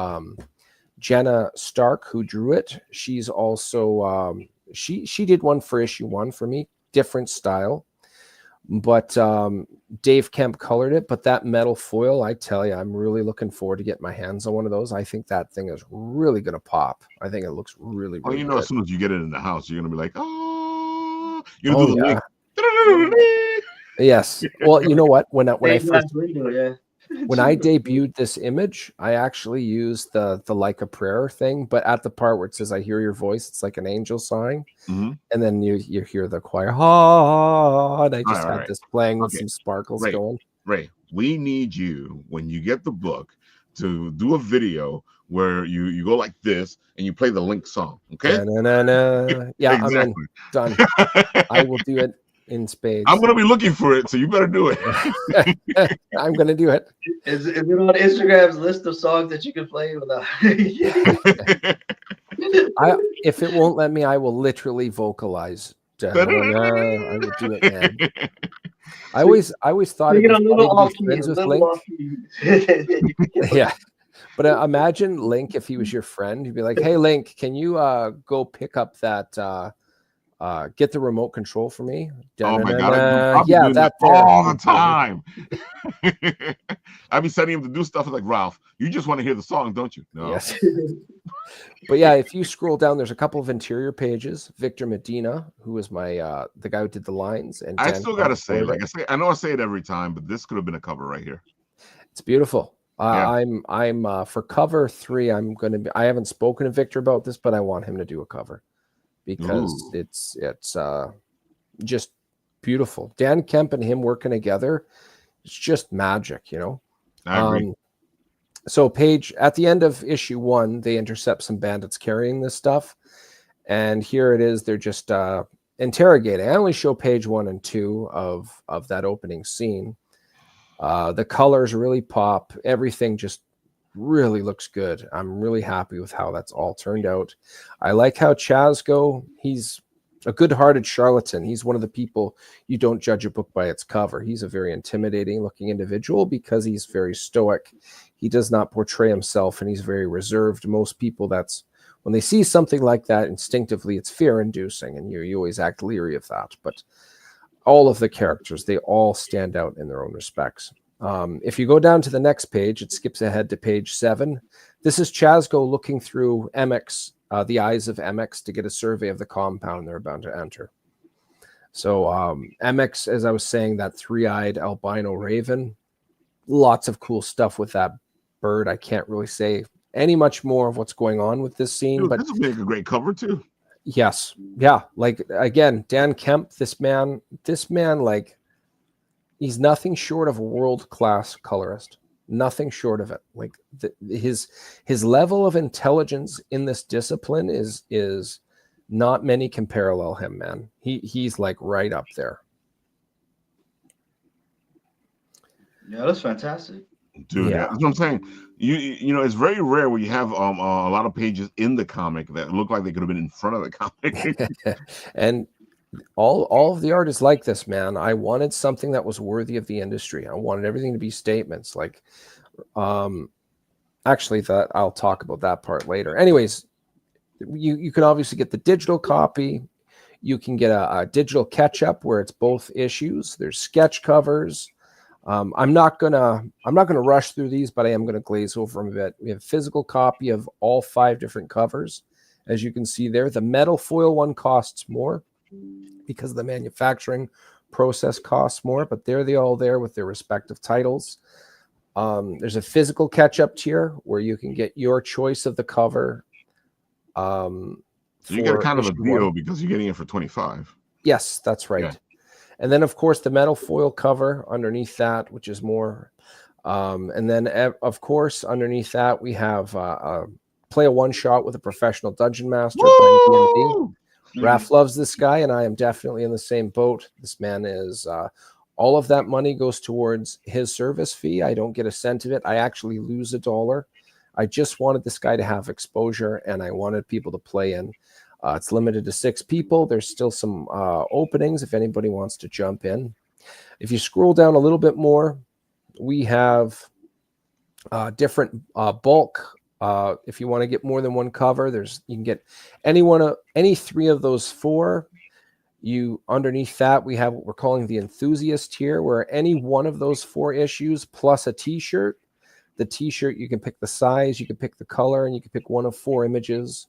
Jenna Stark, who drew it, she's also she did one for issue 1 for me, different style, but Dave Kemp colored it. But that metal foil, I tell you, I'm really looking forward to getting my hands on one of those. I think that thing is really going to pop. I think it looks really, really good. As soon as you get it in the house, you're going to be like, oh, you're going to do the link. Yes. Well, you know what? When I first window, when I debuted this image, I actually used the like a prayer thing, but at the part where it says I hear your voice, it's like an angel sighing. Mm-hmm. And then you hear the choir, and I just had this playing with some sparkles going. Ray, we need you, when you get the book, to do a video where you go like this and you play the Link song. Okay? Yeah, exactly. I'm done. I will do it in spades. I'm going to be looking for it, so you better do it. I'm going to do it. Is it on Instagram's list of songs that you can play without? If it won't let me, I will literally vocalize. I will do it, man. I always thought it was friends with Link. Yeah. But imagine Link, if he was your friend, he'd be like, "Hey, Link, can you go pick up that get the remote control for me?" Oh my God. Yeah, that all the time. I'd be sending him to do stuff like, Ralph, you just want to hear the song, don't you? No. Yes. But yeah, if you scroll down, there's a couple of interior pages. Victor Medina, who was the guy who did the lines, and I still gotta say, I know I say it every time, but this could have been a cover right here. It's beautiful. I'm for cover 3. I haven't spoken to Victor about this, but I want him to do a cover because it's just beautiful. Dan Kemp and him working together, it's just magic, you know. I agree. So at the end of issue 1, they intercept some bandits carrying this stuff, and here it is. They're just interrogating. I only show page 1 and 2 of that opening scene. The colors really pop. Everything just really looks good. I'm really happy with how that's all turned out. I like how Chasgo, he's a good-hearted charlatan. He's one of the people you don't judge a book by its cover. He's a very intimidating-looking individual because he's very stoic. He does not portray himself, and he's very reserved. Most people, that's when they see something like that, instinctively, it's fear-inducing, and you always act leery of that. But all of the characters, they all stand out in their own respects. If you go down to the next page, it skips ahead to page 7. This is Chazgo looking through MX, the eyes of MX, to get a survey of the compound they're about to enter. So MX, as I was saying, that 3-eyed albino raven, lots of cool stuff with that bird. I can't really say any much more of what's going on with this scene. Dude, but this would make a great cover too. Yes. Yeah. Like, again, Dan Kemp, this man, like, he's nothing short of a world-class colorist. Nothing short of it. Like, his level of intelligence in this discipline is not many can parallel him, man. He's like right up there. Yeah, that's fantastic. Dude, Yeah. that's what I'm saying. You know, it's very rare when you have a lot of pages in the comic that look like they could have been in front of the comic. And all of the art is like this, man. I wanted something that was worthy of the industry. I wanted everything to be statements. Like, actually, that I'll talk about that part later. Anyways, you can obviously get the digital copy. You can get a digital catch-up where it's both issues. There's sketch covers. I'm not gonna rush through these, but I am gonna glaze over them a bit. We have a physical copy of all 5 different covers, as you can see there. The metal foil one costs more because the manufacturing process costs more, but they're all there with their respective titles. There's a physical catch-up tier where you can get your choice of the cover. So you get kind of a deal because you're getting it for $25. Yes, that's right. Yeah. And then, of course, the metal foil cover underneath that, which is more. And then, of course, underneath that, we have play a one-shot with a professional dungeon master playing D&D. Raph loves this guy, and I am definitely in the same boat. This man is all of that money goes towards his service fee. I don't get a cent of it. I actually lose $1. I just wanted this guy to have exposure, and I wanted people to play in. It's limited to 6 people. There's still some openings if anybody wants to jump in. If you scroll down a little bit more, we have different bulk. If you want to get more than one cover, you can get any 3 of those 4. Underneath that, we have what we're calling the enthusiast tier, where any one of those 4 issues plus a T-shirt. The T-shirt, you can pick the size, you can pick the color, and you can pick one of 4 images.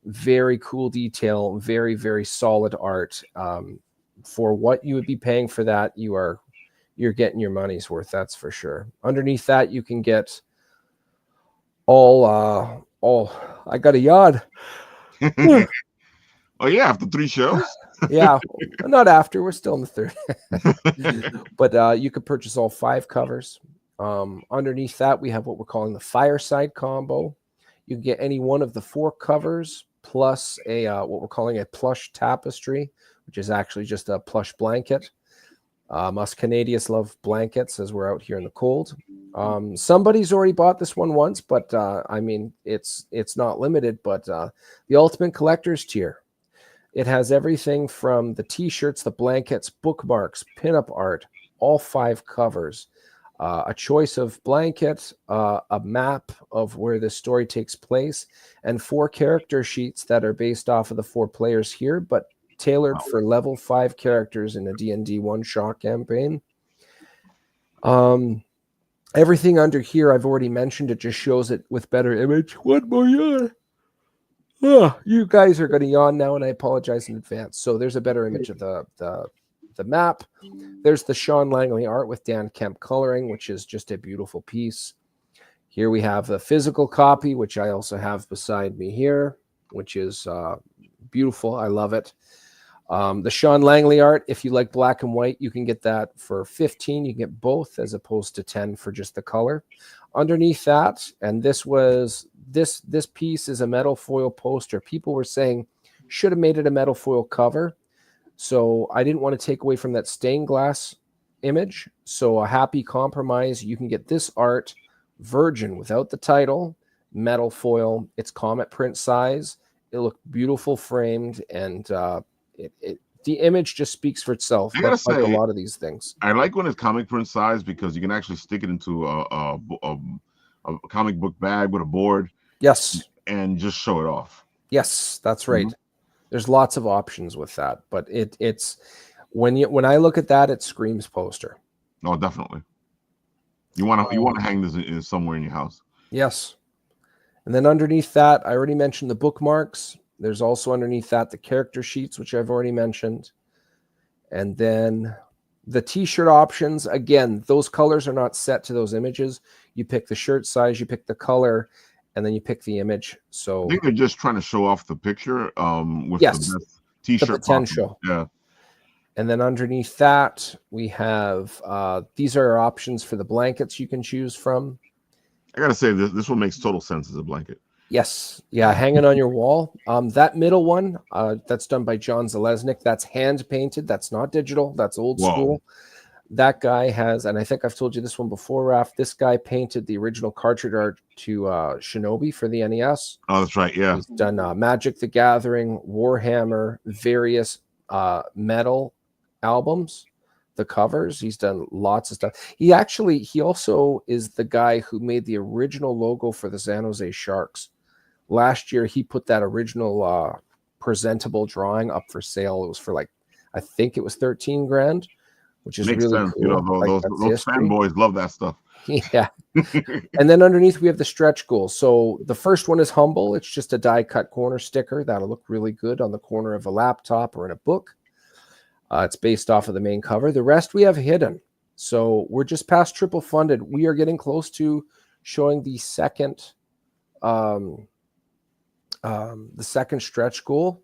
Very cool detail, very, very solid art. For what you would be paying for that, you're getting your money's worth, that's for sure. Underneath that, you can get all I got a yawn. Oh yeah, after 3 shows? Yeah, not after. We're still in the 3rd. But you could purchase all 5 covers. Underneath that, we have what we're calling the fireside combo. You can get any one of the 4 covers plus a what we're calling a plush tapestry, which is actually just a plush blanket. Us Canadians love blankets as we're out here in the cold. Somebody's already bought this one once, but I mean, it's not limited. But the Ultimate Collector's tier, it has everything from the T-shirts, the blankets, bookmarks, pinup art, all 5 covers. A choice of blanket, a map of where the story takes place, and 4 character sheets that are based off of the 4 players here, but tailored for level 5 characters in a D&D one-shot campaign. Everything under here, I've already mentioned. It just shows it with better image. One more yawn. You guys are going to yawn now, and I apologize in advance. So there's a better image of the map. There's the Sean Langley art with Dan Kemp coloring, which is just a beautiful piece. Here we have the physical copy, which I also have beside me here, which is beautiful. I love it. The Sean Langley art, if you like black and white, you can get that for $15. You can get both as opposed to $10 for just the color. Underneath that, and this piece is a metal foil poster. People were saying should have made it a metal foil cover. So I didn't want to take away from that stained glass image. So a happy compromise. You can get this art virgin without the title, metal foil. It's comet print size. It looked beautiful framed, and the image just speaks for itself. I gotta Like a say, lot of these things. I like when it's comic print size because you can actually stick it into a comic book bag with a board. Yes. And just show it off. Yes, that's right. There's lots of options with that, but it's when I look at that, it screams poster. Oh, definitely. You want to hang this somewhere in your house. Yes. And then underneath that, I already mentioned the bookmarks. There's also underneath that the character sheets, which I've already mentioned. And then the t-shirt options, again, those colors are not set to those images. You pick the shirt size, you pick the color, and then you pick the image. So I think they're just trying to show off the picture with yes, the best t-shirt the potential. Possible. Yeah. And then underneath that, we have these are our options for the blankets you can choose from. I gotta say, this one makes total sense as a blanket. Yes. Yeah, hanging on your wall. That middle one, that's done by John Zalesnik. That's hand painted. That's not digital. That's old school. That guy has, and I think I've told you this one before, Raph. This guy painted the original cartridge art to Shinobi for the NES. Oh, that's right. Yeah. He's done Magic the Gathering, Warhammer, various metal albums, the covers. He's done lots of stuff. He also is the guy who made the original logo for the San Jose Sharks. Last year, he put that original presentable drawing up for sale. It was for I think it was 13 grand, which is Makes really sense. cool. You know, those fanboys love that stuff. Yeah. And then underneath we have the stretch goals. So the first one is humble. It's just a die cut corner sticker that'll look really good on the corner of a laptop or in a book. It's based off of the main cover. The rest we have hidden. So we're just past triple funded. We are getting close to showing the second stretch goal.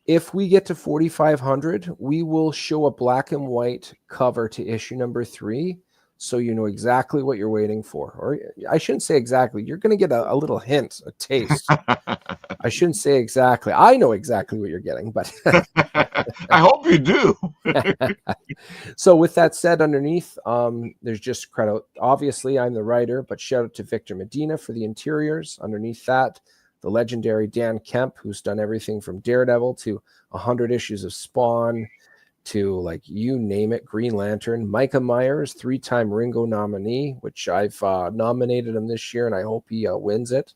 If we get to 4,500, we will show a black and white cover to issue number 3, so you know exactly what you're waiting for. Or I shouldn't say exactly. You're going to get a little hint, a taste. I shouldn't say exactly. I know exactly what you're getting, but I hope you do. So with that said, underneath, there's just credit. Obviously, I'm the writer, but shout out to Victor Medina for the interiors. Underneath that, the legendary Dan Kemp, who's done everything from Daredevil to 100 issues of Spawn to you name it, Green Lantern. Micah Myers, 3-time Ringo nominee, which I've nominated him this year, and I hope he wins it.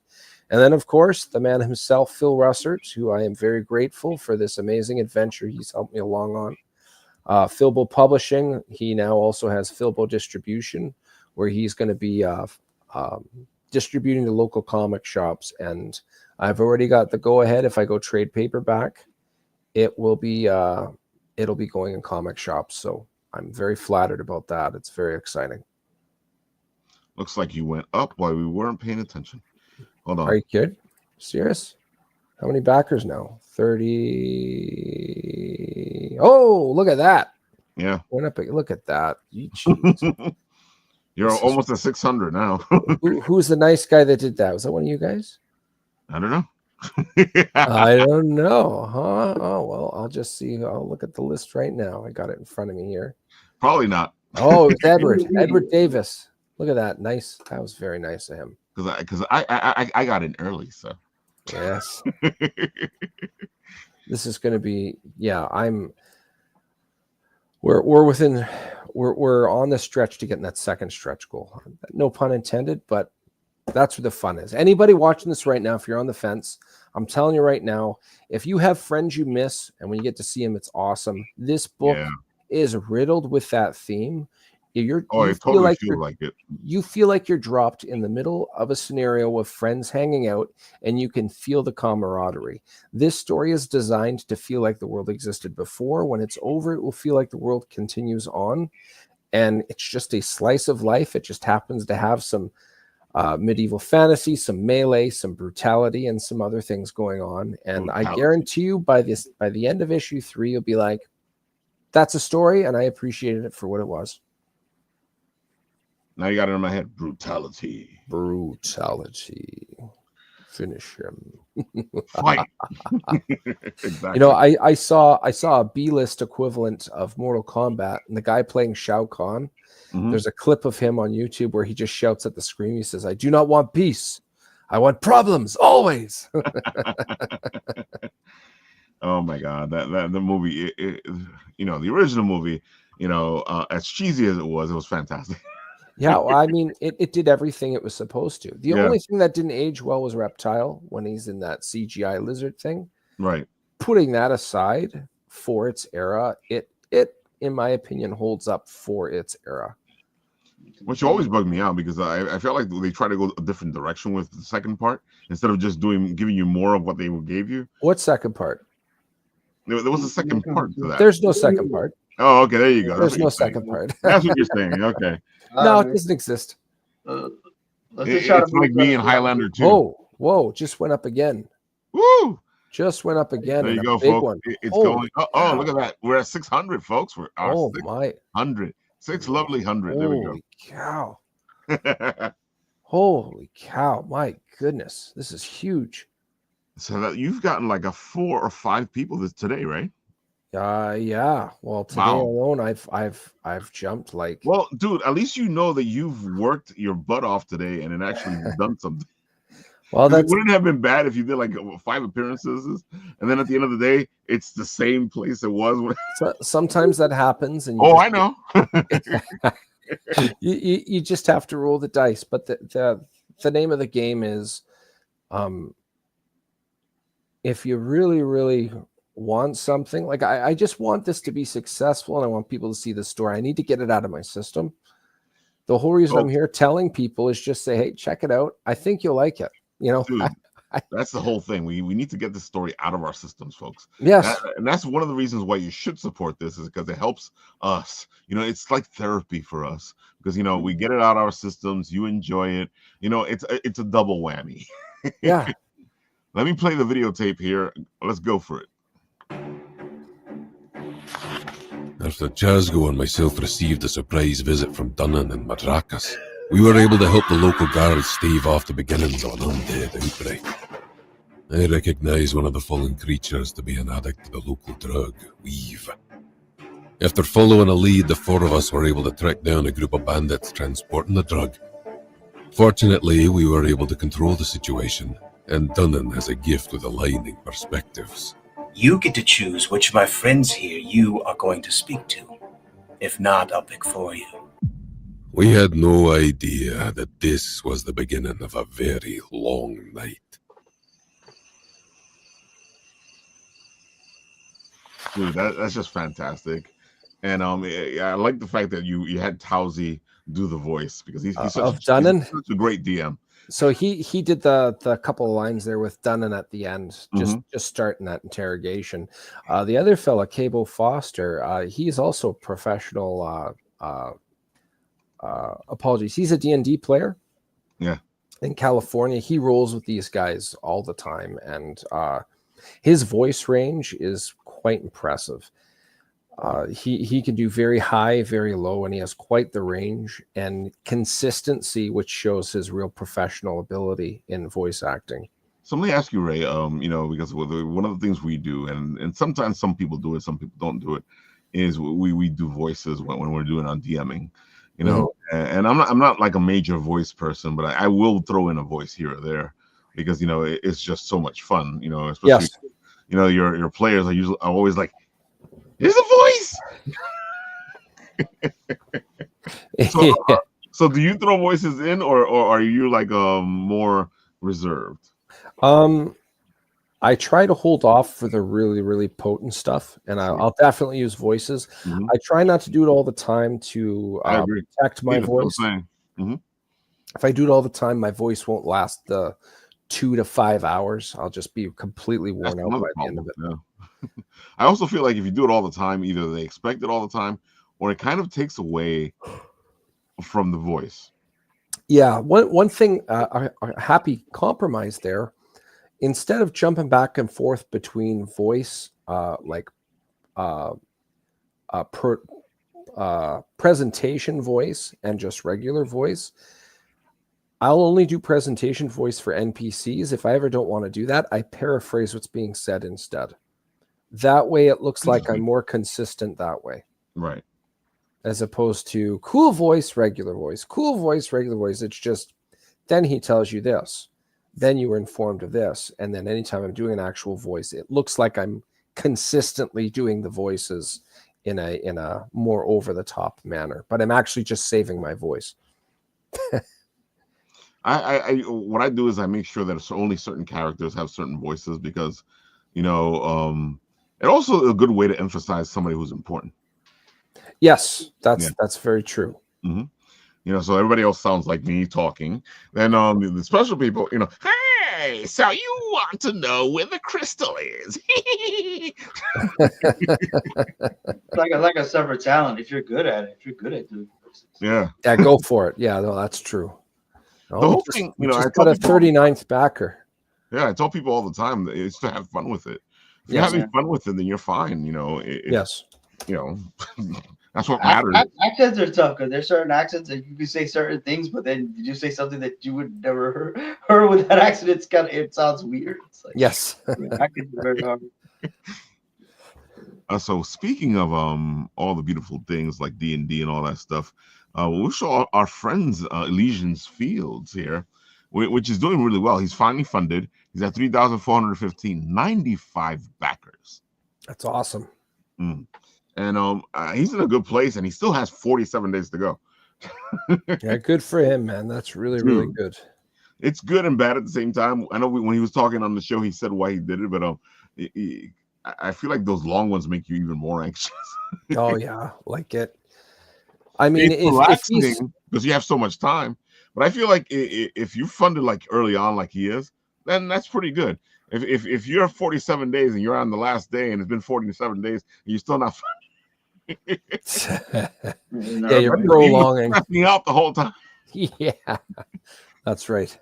And then, of course, the man himself, Phil Russert, who I am very grateful for this amazing adventure he's helped me along on. Philbo Publishing, he now also has Philbo Distribution, where he's going to be distributing to local comic shops. And I've already got the go-ahead. If I go trade paperback, it'll be going in comic shops. So I'm very flattered about that. It's very exciting. Looks like you went up while we weren't paying attention. Hold on. Are you kidding? Serious? How many backers now? 30. Oh, look at that. Yeah. Went up. Look at that. You're almost at 600 now. Who's the nice guy that did that? Was that one of you guys? I don't know. I don't know. Huh? Oh, well, I'll just see. I'll look at the list right now. I got it in front of me here. Probably not. Oh, it's Edward Davis. Look at that. Nice. That was very nice of him. Because I got in early, so. Yes. This is going to be, we're on the stretch to getting that second stretch goal. No pun intended, but that's where the fun is. Anybody watching this right now, if you're on the fence, I'm telling you right now, if you have friends you miss and when you get to see them, it's awesome. This book is riddled with that theme. You feel like you're dropped in the middle of a scenario with friends hanging out and you can feel the camaraderie. This story is designed to feel like the world existed before. When it's over, it will feel like the world continues on. And it's just a slice of life. It just happens to have some medieval fantasy, some melee, some brutality, and some other things going on. And I guarantee you by the end of issue 3, you'll be like, that's a story, and I appreciated it for what it was. Now you got it in my head. Brutality. Finish him. Fight. Exactly. You know, I saw a B-list equivalent of Mortal Kombat, and the guy playing Shao Kahn. Mm-hmm. There's a clip of him on YouTube where he just shouts at the screen. He says, "I do not want peace. I want problems always." Oh my God, that the movie, the original movie, as cheesy as it was fantastic. Yeah, well, I mean, it did everything it was supposed to. The Yeah. only thing that didn't age well was Reptile when he's in that CGI lizard thing. Right. Putting that aside, for its era, it in my opinion holds up for its era. Which always bugged me out because I felt like they try to go a different direction with the second part instead of just giving you more of what they gave you. What second part? There was a second part to that. There's no second part. Oh, okay, there you go. There's no second part. That's what you're saying. Okay. No, it doesn't exist. It's like me in Highlander 2. Whoa, just went up again. Woo! Just went up again. There you go, big folks. One. It's going. Oh, look at that. We're at 600, folks. We're my 600. 6 lovely 100. There we go. Holy cow. Holy cow. My goodness. This is huge. So that you've gotten like a 4 or 5 people today, right? Yeah. Well, today alone, I've jumped like. Well, dude, at least you know that you've worked your butt off today and it actually done something. Well, it wouldn't have been bad if you did like 5 appearances, and then at the end of the day, it's the same place it was. Sometimes that happens, and I know. you just have to roll the dice. But the name of the game is, if you really, really want something, like I just want this to be successful, and I want people to see the story. I need to get it out of my system. The whole reason I'm here telling people is just say, hey, check it out. I think you'll like it. Dude, that's the whole thing. We need to get the story out of our systems, folks. Yes. And that's one of the reasons why you should support this, is because it helps us. It's like therapy for us because, we get it out of our systems. You enjoy it. It's a double whammy. Yeah. Let me play the videotape here. Let's go for it. After Chasgo and myself received a surprise visit from Dunnan and Madcaps, we were able to help the local guards stave off the beginnings of an undead outbreak. I recognise one of the fallen creatures to be an addict to the local drug, Weave. After following a lead, the 4 of us were able to track down a group of bandits transporting the drug. Fortunately, we were able to control the situation, and Dunnan has a gift with aligning perspectives. You get to choose which of my friends here you are going to speak to. If not, I'll pick for you. We had no idea that this was the beginning of a very long night. Dude, that's just fantastic. And I like the fact that you had Towsy do the voice because he's such a great DM. So he did the couple of lines there with Dunnan at the end, just starting that interrogation. The other fella, Cabo Foster, he's also a professional. Apologies, he's a D&D player. Yeah, in California, he rolls with these guys all the time, and his voice range is quite impressive. He can do very high, very low, and he has quite the range and consistency, which shows his real professional ability in voice acting. So let me ask you, Ray, because one of the things we do, and sometimes some people do it, some people don't do it, is we do voices when we're doing on DMing, and I'm not like a major voice person, but I will throw in a voice here or there because, it's just so much fun, especially, your players are always like, here's a voice. So do you throw voices in, or are you like more reserved? I try to hold off for the really, really potent stuff, and I'll definitely use voices. I try not to do it all the time to protect my voice. If I do it all the time, my voice won't last the 2 to 5 hours. I'll just be completely worn out by the end of it. Yeah. I also feel like if you do it all the time, either they expect it all the time, or it kind of takes away from the voice. Yeah, one thing, a happy compromise there. Instead of jumping back and forth between voice, presentation voice and just regular voice, I'll only do presentation voice for NPCs. If I ever don't want to do that, I paraphrase what's being said instead. That way it looks like I'm more consistent that way. Right. As opposed to cool voice, regular voice, cool voice, regular voice. It's just, then he tells you this, then you were informed of this. And then anytime I'm doing an actual voice, it looks like I'm consistently doing the voices in a more over the top manner, but I'm actually just saving my voice. I what I do is I make sure that it's only certain characters have certain voices because, and also a good way to emphasize somebody who's important. Yes, that's very true. Mm-hmm. So everybody else sounds like me talking. Then the special people, hey, so you want to know where the crystal is? like a separate talent. If you're good at it, if you're good at doing voices. Yeah, go for it. Yeah, no, that's true. The whole thing, we just got a 39th backer. Yeah, I tell people all the time that it's to have fun with it. If you're having fun with it, then you're fine. Yes. That's what matters. Accents are tough because there's certain accents that you can say certain things, but then you say something that you would never heard with that accent. It sounds weird. It's like, yes. Accents are very hard. So speaking of all the beautiful things like D&D and all that stuff, we'll show our friends Elysian's Fields here, which is doing really well. He's finally funded. He's at 3,415, 95 backers. That's awesome. And he's in a good place, and he still has 47 days to go. Yeah, good for him, man. That's really, really good. It's good and bad at the same time. I know when he was talking on the show, he said why he did it, but I feel like those long ones make you even more anxious. Oh yeah, like it. I mean, it's relaxing because you have so much time. But I feel like if you funded like early on, like he is, then that's pretty good. If you're 47 days and you're on the last day and it's been 47 days and you're still not funded, yeah, you're prolonging. Me out the whole time. Yeah, that's right.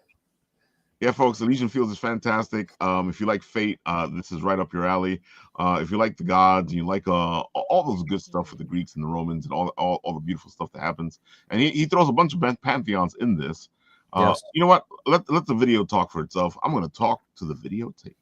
Yeah, folks, Elysian Fields is fantastic. If you like Fate, this is right up your alley. If you like the gods, and you like all those good stuff with the Greeks and the Romans and all the beautiful stuff that happens, and he throws a bunch of pantheons in this. Yes. You know what? Let the video talk for itself. I'm going to talk to the videotape.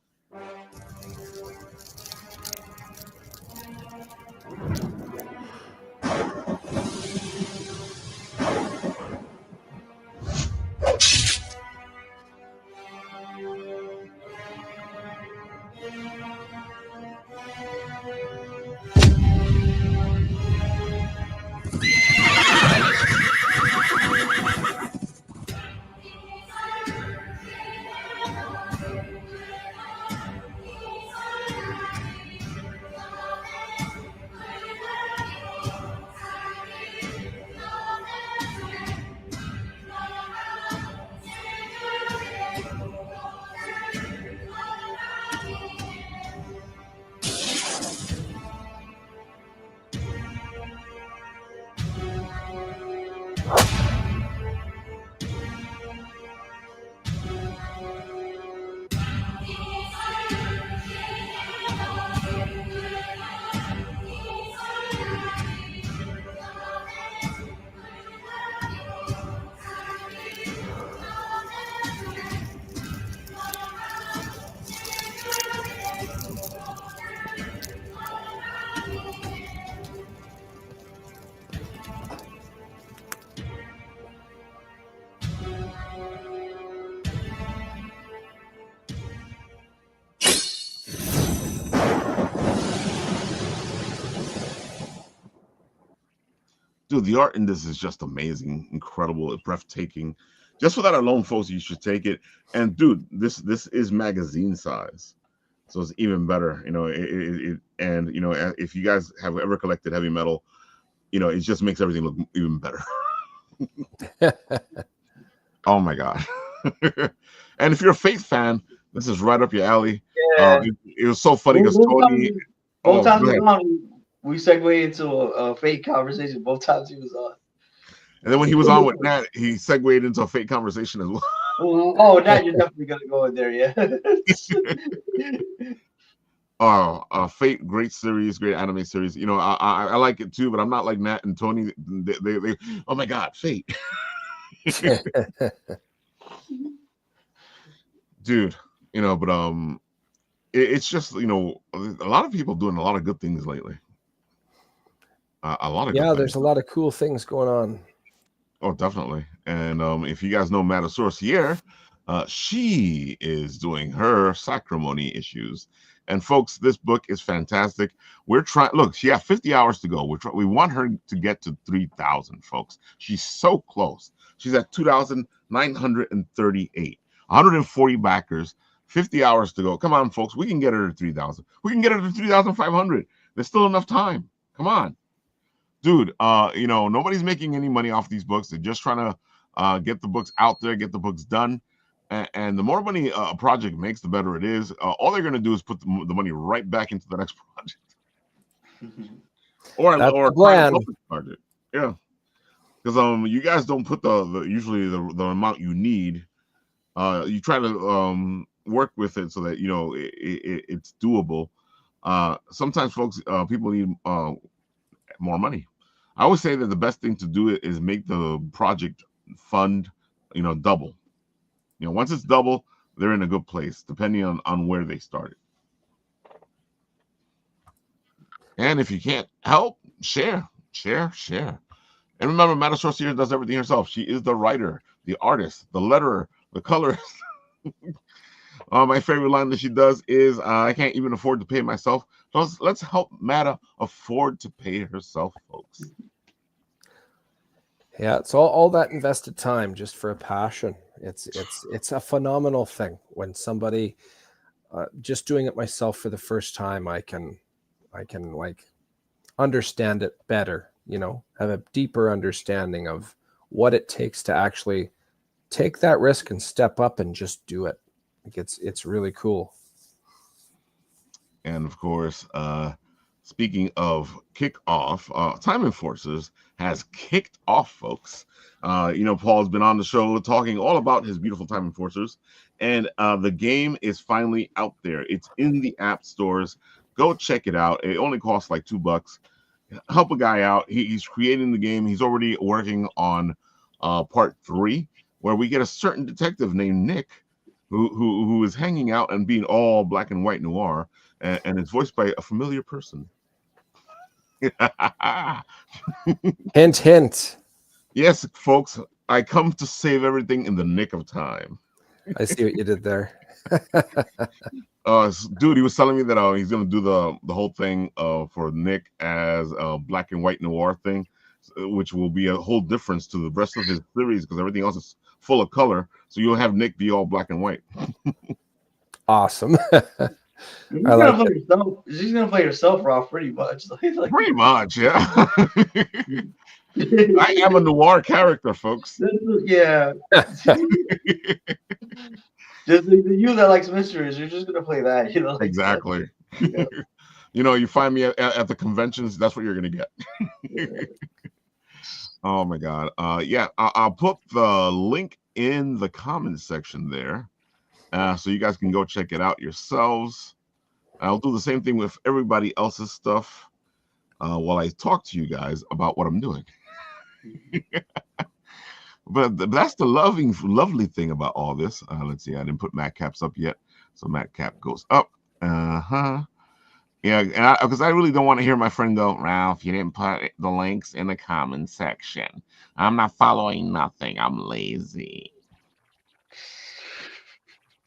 Dude, the art in this is just amazing, incredible, breathtaking. Just for that alone, folks, you should take it. And dude, this is magazine size, so it's even better. If you guys have ever collected heavy metal, it just makes everything look even better. Oh my god! And if you're a Faith fan, this is right up your alley. Yeah. It was so funny because Tony. Both times we segued into a Fate conversation. Both times he was on. And then when he was on with Nat, he segued into a Fate conversation as well. Oh, Nat, you're definitely gonna go in there, yeah. Fate, great series, great anime series. I like it too, but I'm not like Nat and Tony. They oh my god, Fate. Dude, but it's just a lot of people doing a lot of good things lately. A lot of there's a lot of cool things going on. Oh, definitely. And if you guys know Matasaurus here, She is doing her sacrimony issues. And folks, this book is fantastic. We're trying. Look, she has 50 hours to go. We want her to get to 3,000, folks. She's so close. She's at 2,938. 140 backers. 50 hours to go. Come on, folks. We can get her to 3,000. We can get her to 3,500. There's still enough time. Come on, dude. Nobody's making any money off these books. They're just trying to get the books out there, get the books done. And the more money a project makes, the better it is. All they're going to do is put the money right back into the next project, or a public project. Yeah, because you guys don't put usually the amount you need. You try to work with it so that it's doable. Sometimes, folks, people need more money. I always say that the best thing to do is make the project fund, double. Once it's double, they're in a good place, depending on where they started. And if you can't help, share. And remember, Madda Sorcier does everything herself. She is the writer, the artist, the letterer, the colorist. My favorite line that she does is, I can't even afford to pay myself. So let's help Madda afford to pay herself, folks. Yeah, it's all that invested time just for a passion. It's a phenomenal thing when somebody just doing it myself for the first time. I can like understand it better, have a deeper understanding of what it takes to actually take that risk and step up and just do it. Like it's really cool. And of course, speaking of kickoff, Time Enforcers has kicked off, folks. Paul's been on the show talking all about his beautiful Time Enforcers, and the game is finally out there. It's in the app stores. Go check it out. It only costs like $2. Help a guy out. He's creating the game. He's already working on part 3, where we get a certain detective named Nick, who is hanging out and being all black and white noir, and it's voiced by a familiar person. Hint, hint. Yes, folks, I come to save everything in the nick of time. I see what you did there. Dude, he was telling me that he's going to do the whole thing for Nick as a black and white noir thing, which will be a whole difference to the rest of his series because everything else is full of color. So you'll have Nick be all black and white. Awesome. She's gonna play herself, Ralph, pretty much. Pretty much, yeah. I am a noir character, folks. Yeah. Just you that likes mysteries, you're just gonna play that, Exactly. Yeah. You find me at the conventions, that's what you're gonna get. Oh my god. I'll put the link in the comments section there. So you guys can go check it out yourselves. I'll do the same thing with everybody else's stuff while I talk to you guys about what I'm doing. But that's the lovely thing about all this. Let's see, I didn't put Madcaps up yet. So Madcap goes up. Yeah, because I really don't want to hear my friend go, Ralph, you didn't put the links in the comment section. I'm not following nothing. I'm lazy.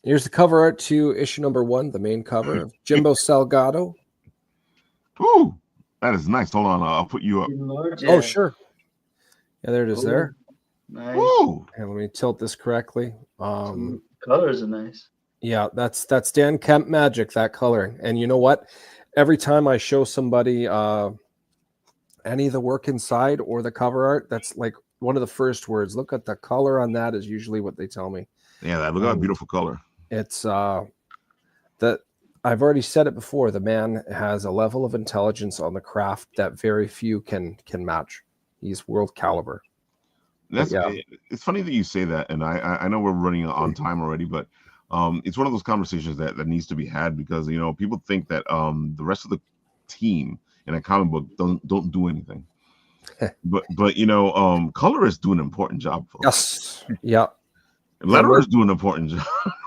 Here's the cover art to issue number 1, the main cover of Jimbo Salgado. Ooh, that is nice. Hold on, I'll put you up. Yeah. Oh, sure. Yeah, there it is. There. Nice. Ooh. And let me tilt this correctly. Colors are nice. Yeah, that's Dan Kemp magic, that coloring. And you know what? Every time I show somebody any of the work inside or the cover art, that's like one of the first words. Look at the color on that is usually what they tell me. Yeah, look at that beautiful color. It's that I've already said it before. The man has a level of intelligence on the craft that very few can match. He's world caliber. It's funny that you say that, and I know we're running on time already, but it's one of those conversations that needs to be had because people think that the rest of the team in a comic book don't do anything, but colorists do an important job. Folks. Yes, yeah. Letterers do an important job.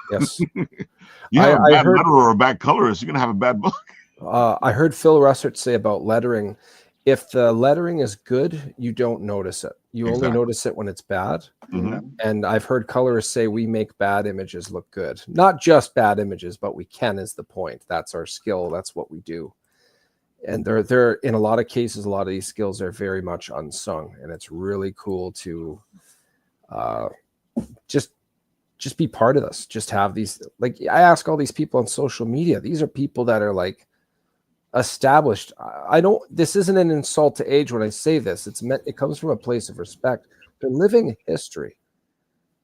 Yes. You have a bad letterer or a bad colorist, you're gonna have a bad book. I heard Phil Russert say about lettering, if the lettering is good, you don't notice it. You only Exactly. notice it when it's bad. Mhm. And I've heard colorists say we make bad images look good. Not just bad images, but we can is the point. That's our skill. That's what we do. And they're in a lot of cases, a lot of these skills are very much unsung. And it's really cool to just be part of this. Just have these, like I ask all these people on social media. These are people that are like established. I don't, this isn't an insult to age when I say this. It comes from a place of respect. They're living history.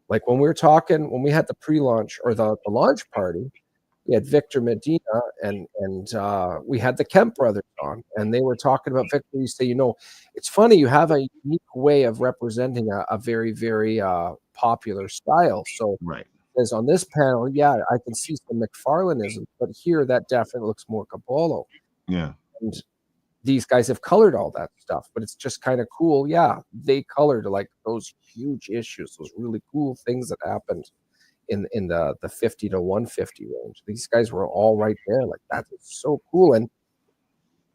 Like when we were talking, when we had the pre-launch or the launch party, we had Victor Medina and we had the Kemp brothers on, and they were talking about Victor. You say, it's funny, you have a unique way of representing a very, very popular style. So Right. as on this panel, yeah, I can see some McFarlaneism, but here that definitely looks more Cabolo. Yeah. And these guys have colored all that stuff, but it's just kind of cool. Yeah, they colored like those huge issues, those really cool things that happened in the 50 to 150 range. These guys were all right there. Like that is so cool. And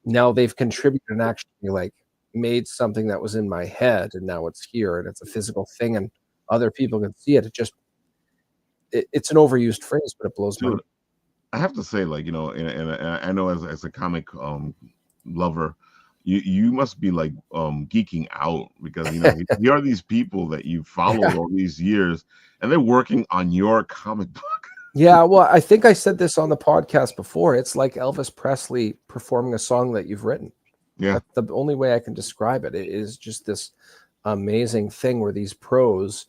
now they've contributed and actually like made something that was in my head, and now it's here and it's a physical thing and other people can see it. It's an overused phrase, but it blows my mind. I have to say, like, and I know as a comic lover, you must be like geeking out because here are these people that you followed all these years and they're working on your comic book. Yeah, well, I think I said this on the podcast before. It's like Elvis Presley performing a song that you've written. Yeah. That's the only way I can describe it. It is just this amazing thing where these pros,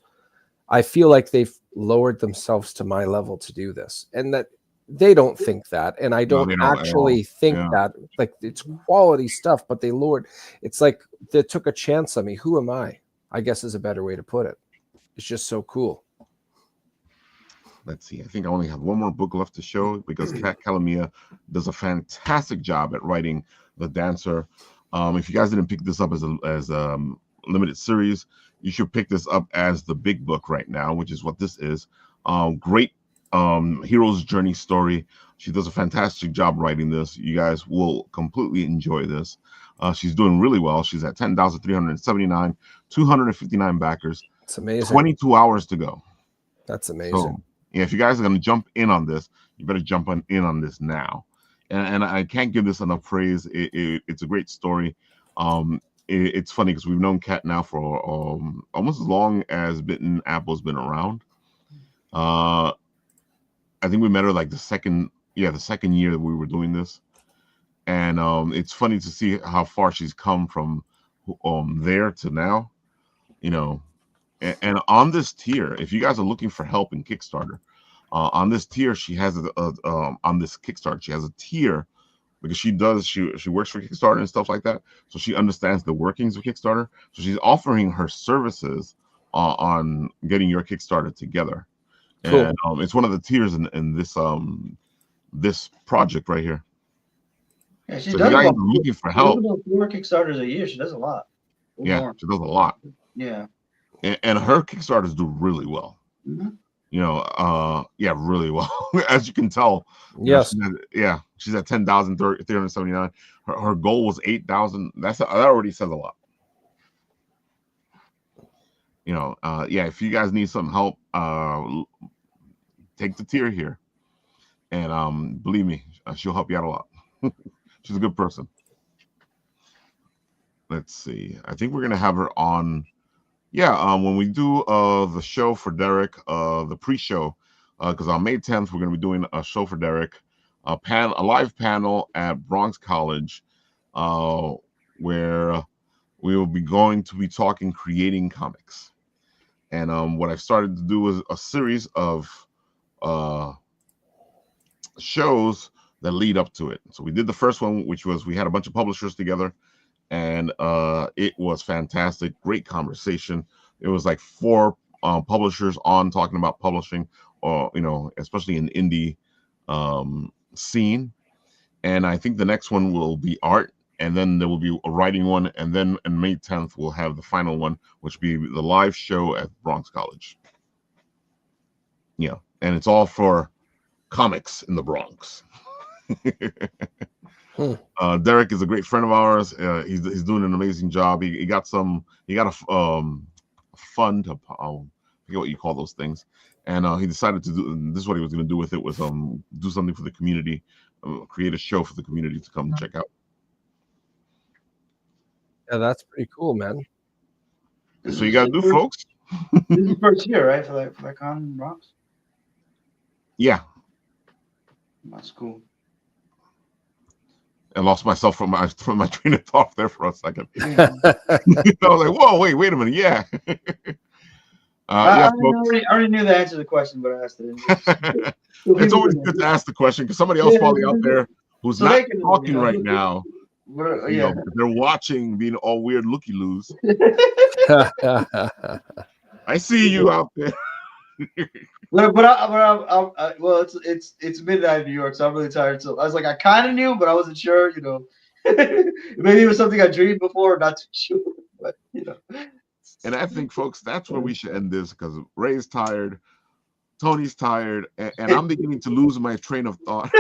I feel like they've lowered themselves to my level to do this, and that they don't think that, and I don't actually think that. Like, it's quality stuff, but they lowered. It's like they took a chance on me. Who am I guess is a better way to put it. It's just so cool. Let's see. I think I only have one more book left to show because Kat Calamia does a fantastic job at writing The Dancer. If you guys didn't pick this up as a limited series, you should pick this up as the big book right now, which is what this is. Great hero's journey story. She does a fantastic job writing this. You guys will completely enjoy this. She's doing really well. She's at 10,379, 259 backers. It's amazing. 22 hours to go. That's amazing. So, yeah, if you guys are going to jump in on this, you better jump in on this now. And I can't give this enough praise. It's a great story. It's funny because we've known Kat now for almost as long as Bitten Apple's been around. I think we met her like the second year that we were doing this. And it's funny to see how far she's come from there to now, And on this tier, if you guys are looking for help in Kickstarter, on this tier, she has on this Kickstarter, she has a tier because she works for Kickstarter and stuff like that. So she understands the workings of Kickstarter. So she's offering her services on getting your Kickstarter together. Cool. And it's one of the tiers in this project right here. Yeah, she so does about looking for help. 4 Kickstarters a year. She does a lot. Yeah, she does a lot. Yeah. And her Kickstarters do really well. Mm-hmm. Really well. As you can tell. Yes. She's at 10,379. Her goal was 8,000. That already says a lot. If you guys need some help, take the tier here, and believe me, she'll help you out a lot. She's a good person. Let's see. I think we're gonna have her on. When we do the show for Derek, the pre-show, because on May 10th we're gonna be doing a show for Derek, a live panel at Bronx College, where we will be going to be talking creating comics. And what I've started to do is a series of shows that lead up to it. So we did the first one, which was we had a bunch of publishers together, and it was fantastic. Great conversation. It was like 4 publishers on talking about publishing, especially in the indie scene. And I think the next one will be art, and then there will be a writing one, and then on May 10th we'll have the final one, which will be the live show at Bronx College. And it's all for comics in the Bronx. Derek is a great friend of ours. He's doing an amazing job. He got a fund. I forget what you call those things. And he decided to do. This is what he was going to do with it, was do something for the community, create a show for the community to come check out. Yeah, that's pretty cool, man. So you got to do, folks. This is the first year, right, for that con rocks? Yeah. That's cool. I lost myself from my train of thought there for a second. I was like, whoa, wait a minute. Yeah. I already knew the answer to the question, but I asked it. It's always good to ask the question, because somebody else probably out there who's not talking right now, they're watching, being all weird looky-loos. I see you out there. Well, it's midnight in New York, so I'm really tired. So I was like, I kind of knew, but I wasn't sure. Maybe it was something I dreamed before, not too sure. But And I think, folks, that's where we should end this, because Ray's tired, Tony's tired, and I'm beginning to lose my train of thought.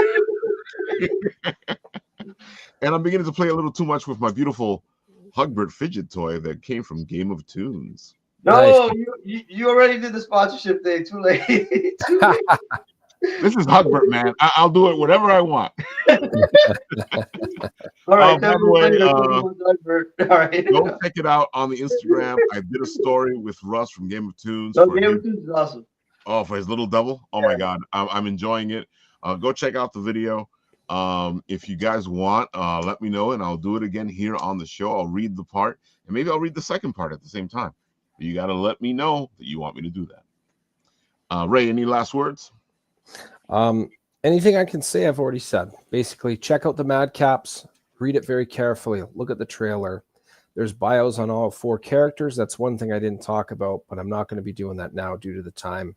And I'm beginning to play a little too much with my beautiful Hugbert fidget toy that came from Game of Tunes. No, nice. you already did the sponsorship thing. Too late. This is Hugbert, man. I'll do it whatever I want. All right. By the way, all right. Go check it out on the Instagram. I did a story with Russ from Game of Tunes. Game of Tunes is awesome. Oh, for his little devil. Oh my God, I'm enjoying it. Go check out the video. If you guys want, let me know, and I'll do it again here on the show. I'll read the part, and maybe I'll read the second part at the same time. But you got to let me know that you want me to do that. Ray, any last words? Anything I can say, I've already said. Basically, check out the Madcaps, read it very carefully, look at the trailer. There's bios on all 4 characters. That's one thing I didn't talk about, but I'm not going to be doing that now due to the time.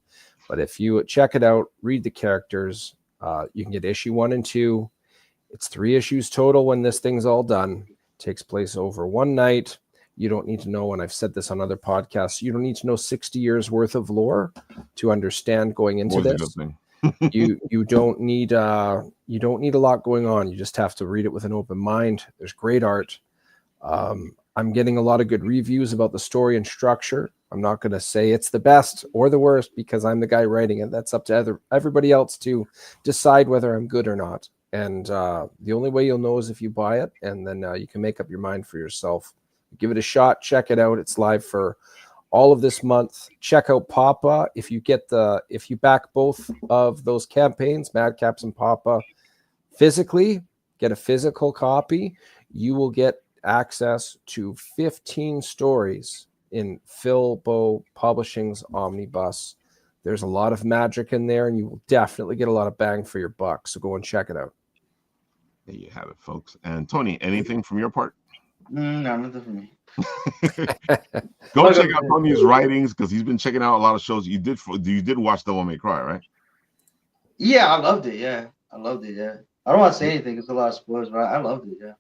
But if you check it out, read the characters, you can get issue 1 and 2. It's 3 issues total when this thing's all done. It takes place over one night. You don't need to know, and I've said this on other podcasts, you don't need to know 60 years worth of lore to understand going into this. you don't need a lot going on. You just have to read it with an open mind. There's great art. I'm getting a lot of good reviews about the story and structure. I'm not going to say it's the best or the worst, because I'm the guy writing it. That's up to everybody else to decide whether I'm good or not. And the only way you'll know is if you buy it, and then you can make up your mind for yourself. Give it a shot. Check it out. It's live for all of this month. Check out Papa. If you back both of those campaigns, Madcaps and Papa, physically, get a physical copy, you will get access to 15 stories in Phil Bow Publishing's Omnibus. There's a lot of magic in there, and you will definitely get a lot of bang for your buck. So go and check it out. There you have it, folks. And Tony, anything from your part? No, nothing for me. Go check out Tony's writings, because he's been checking out a lot of shows. You did watch Devil May Cry, right? Yeah, I loved it. Yeah, I loved it. Yeah, I don't want to say anything. It's a lot of spoilers, but I loved it. Yeah.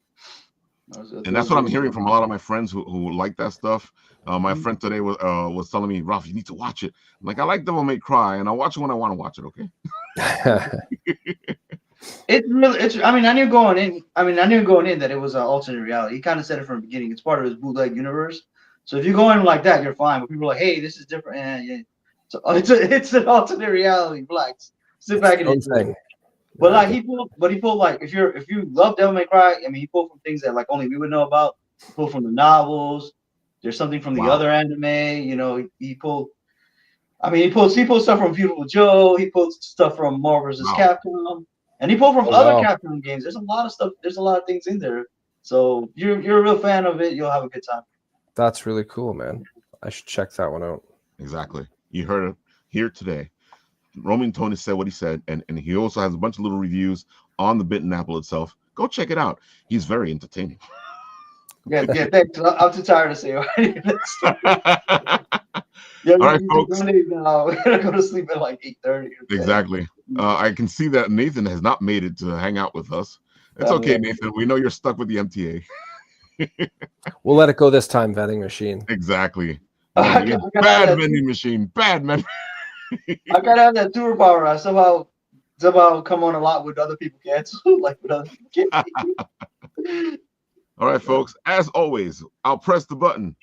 And that's what I'm hearing from a lot of my friends who like that stuff. My friend today was telling me, Ralph, you need to watch it. I'm like, I like Devil May Cry, and I'll watch it when I want to watch it. Okay. I knew going in that it was an alternate reality. He kind of said it from the beginning. It's part of his bootleg universe. So if you go in like that, you're fine. But people are like, hey, this is different. Yeah. So it's an alternate reality. Relax. Sit back and enjoy it. But like he pulled like if you love Devil May Cry, I mean, he pulled from things that like only we would know about. He pulled from the novels. There's something from the other anime. He pulled stuff from Beautiful Joe. He pulled stuff from Marvel vs. Capcom. And he pulled from other Capcom games. There's a lot of stuff. There's a lot of things in there. So you're a real fan of it. You'll have a good time. That's really cool, man. I should check that one out. Exactly. You heard it here today. Roman Tony said what he said, and he also has a bunch of little reviews on the Bitten Apple itself. Go check it out. He's very entertaining. Yeah, thanks. I'm too tired to say already. All right, folks. Now. We're gonna go to sleep at like 8:30. Exactly. I can see that Nathan has not made it to hang out with us. It's okay, Nathan. We know you're stuck with the MTA. We'll let it go this time, vending machine. Exactly. Bad vending machine. Bad man. I gotta have that tour power. I somehow Somehow come on a lot with other people cancel, like with other people. All right, folks. As always, I'll press the button.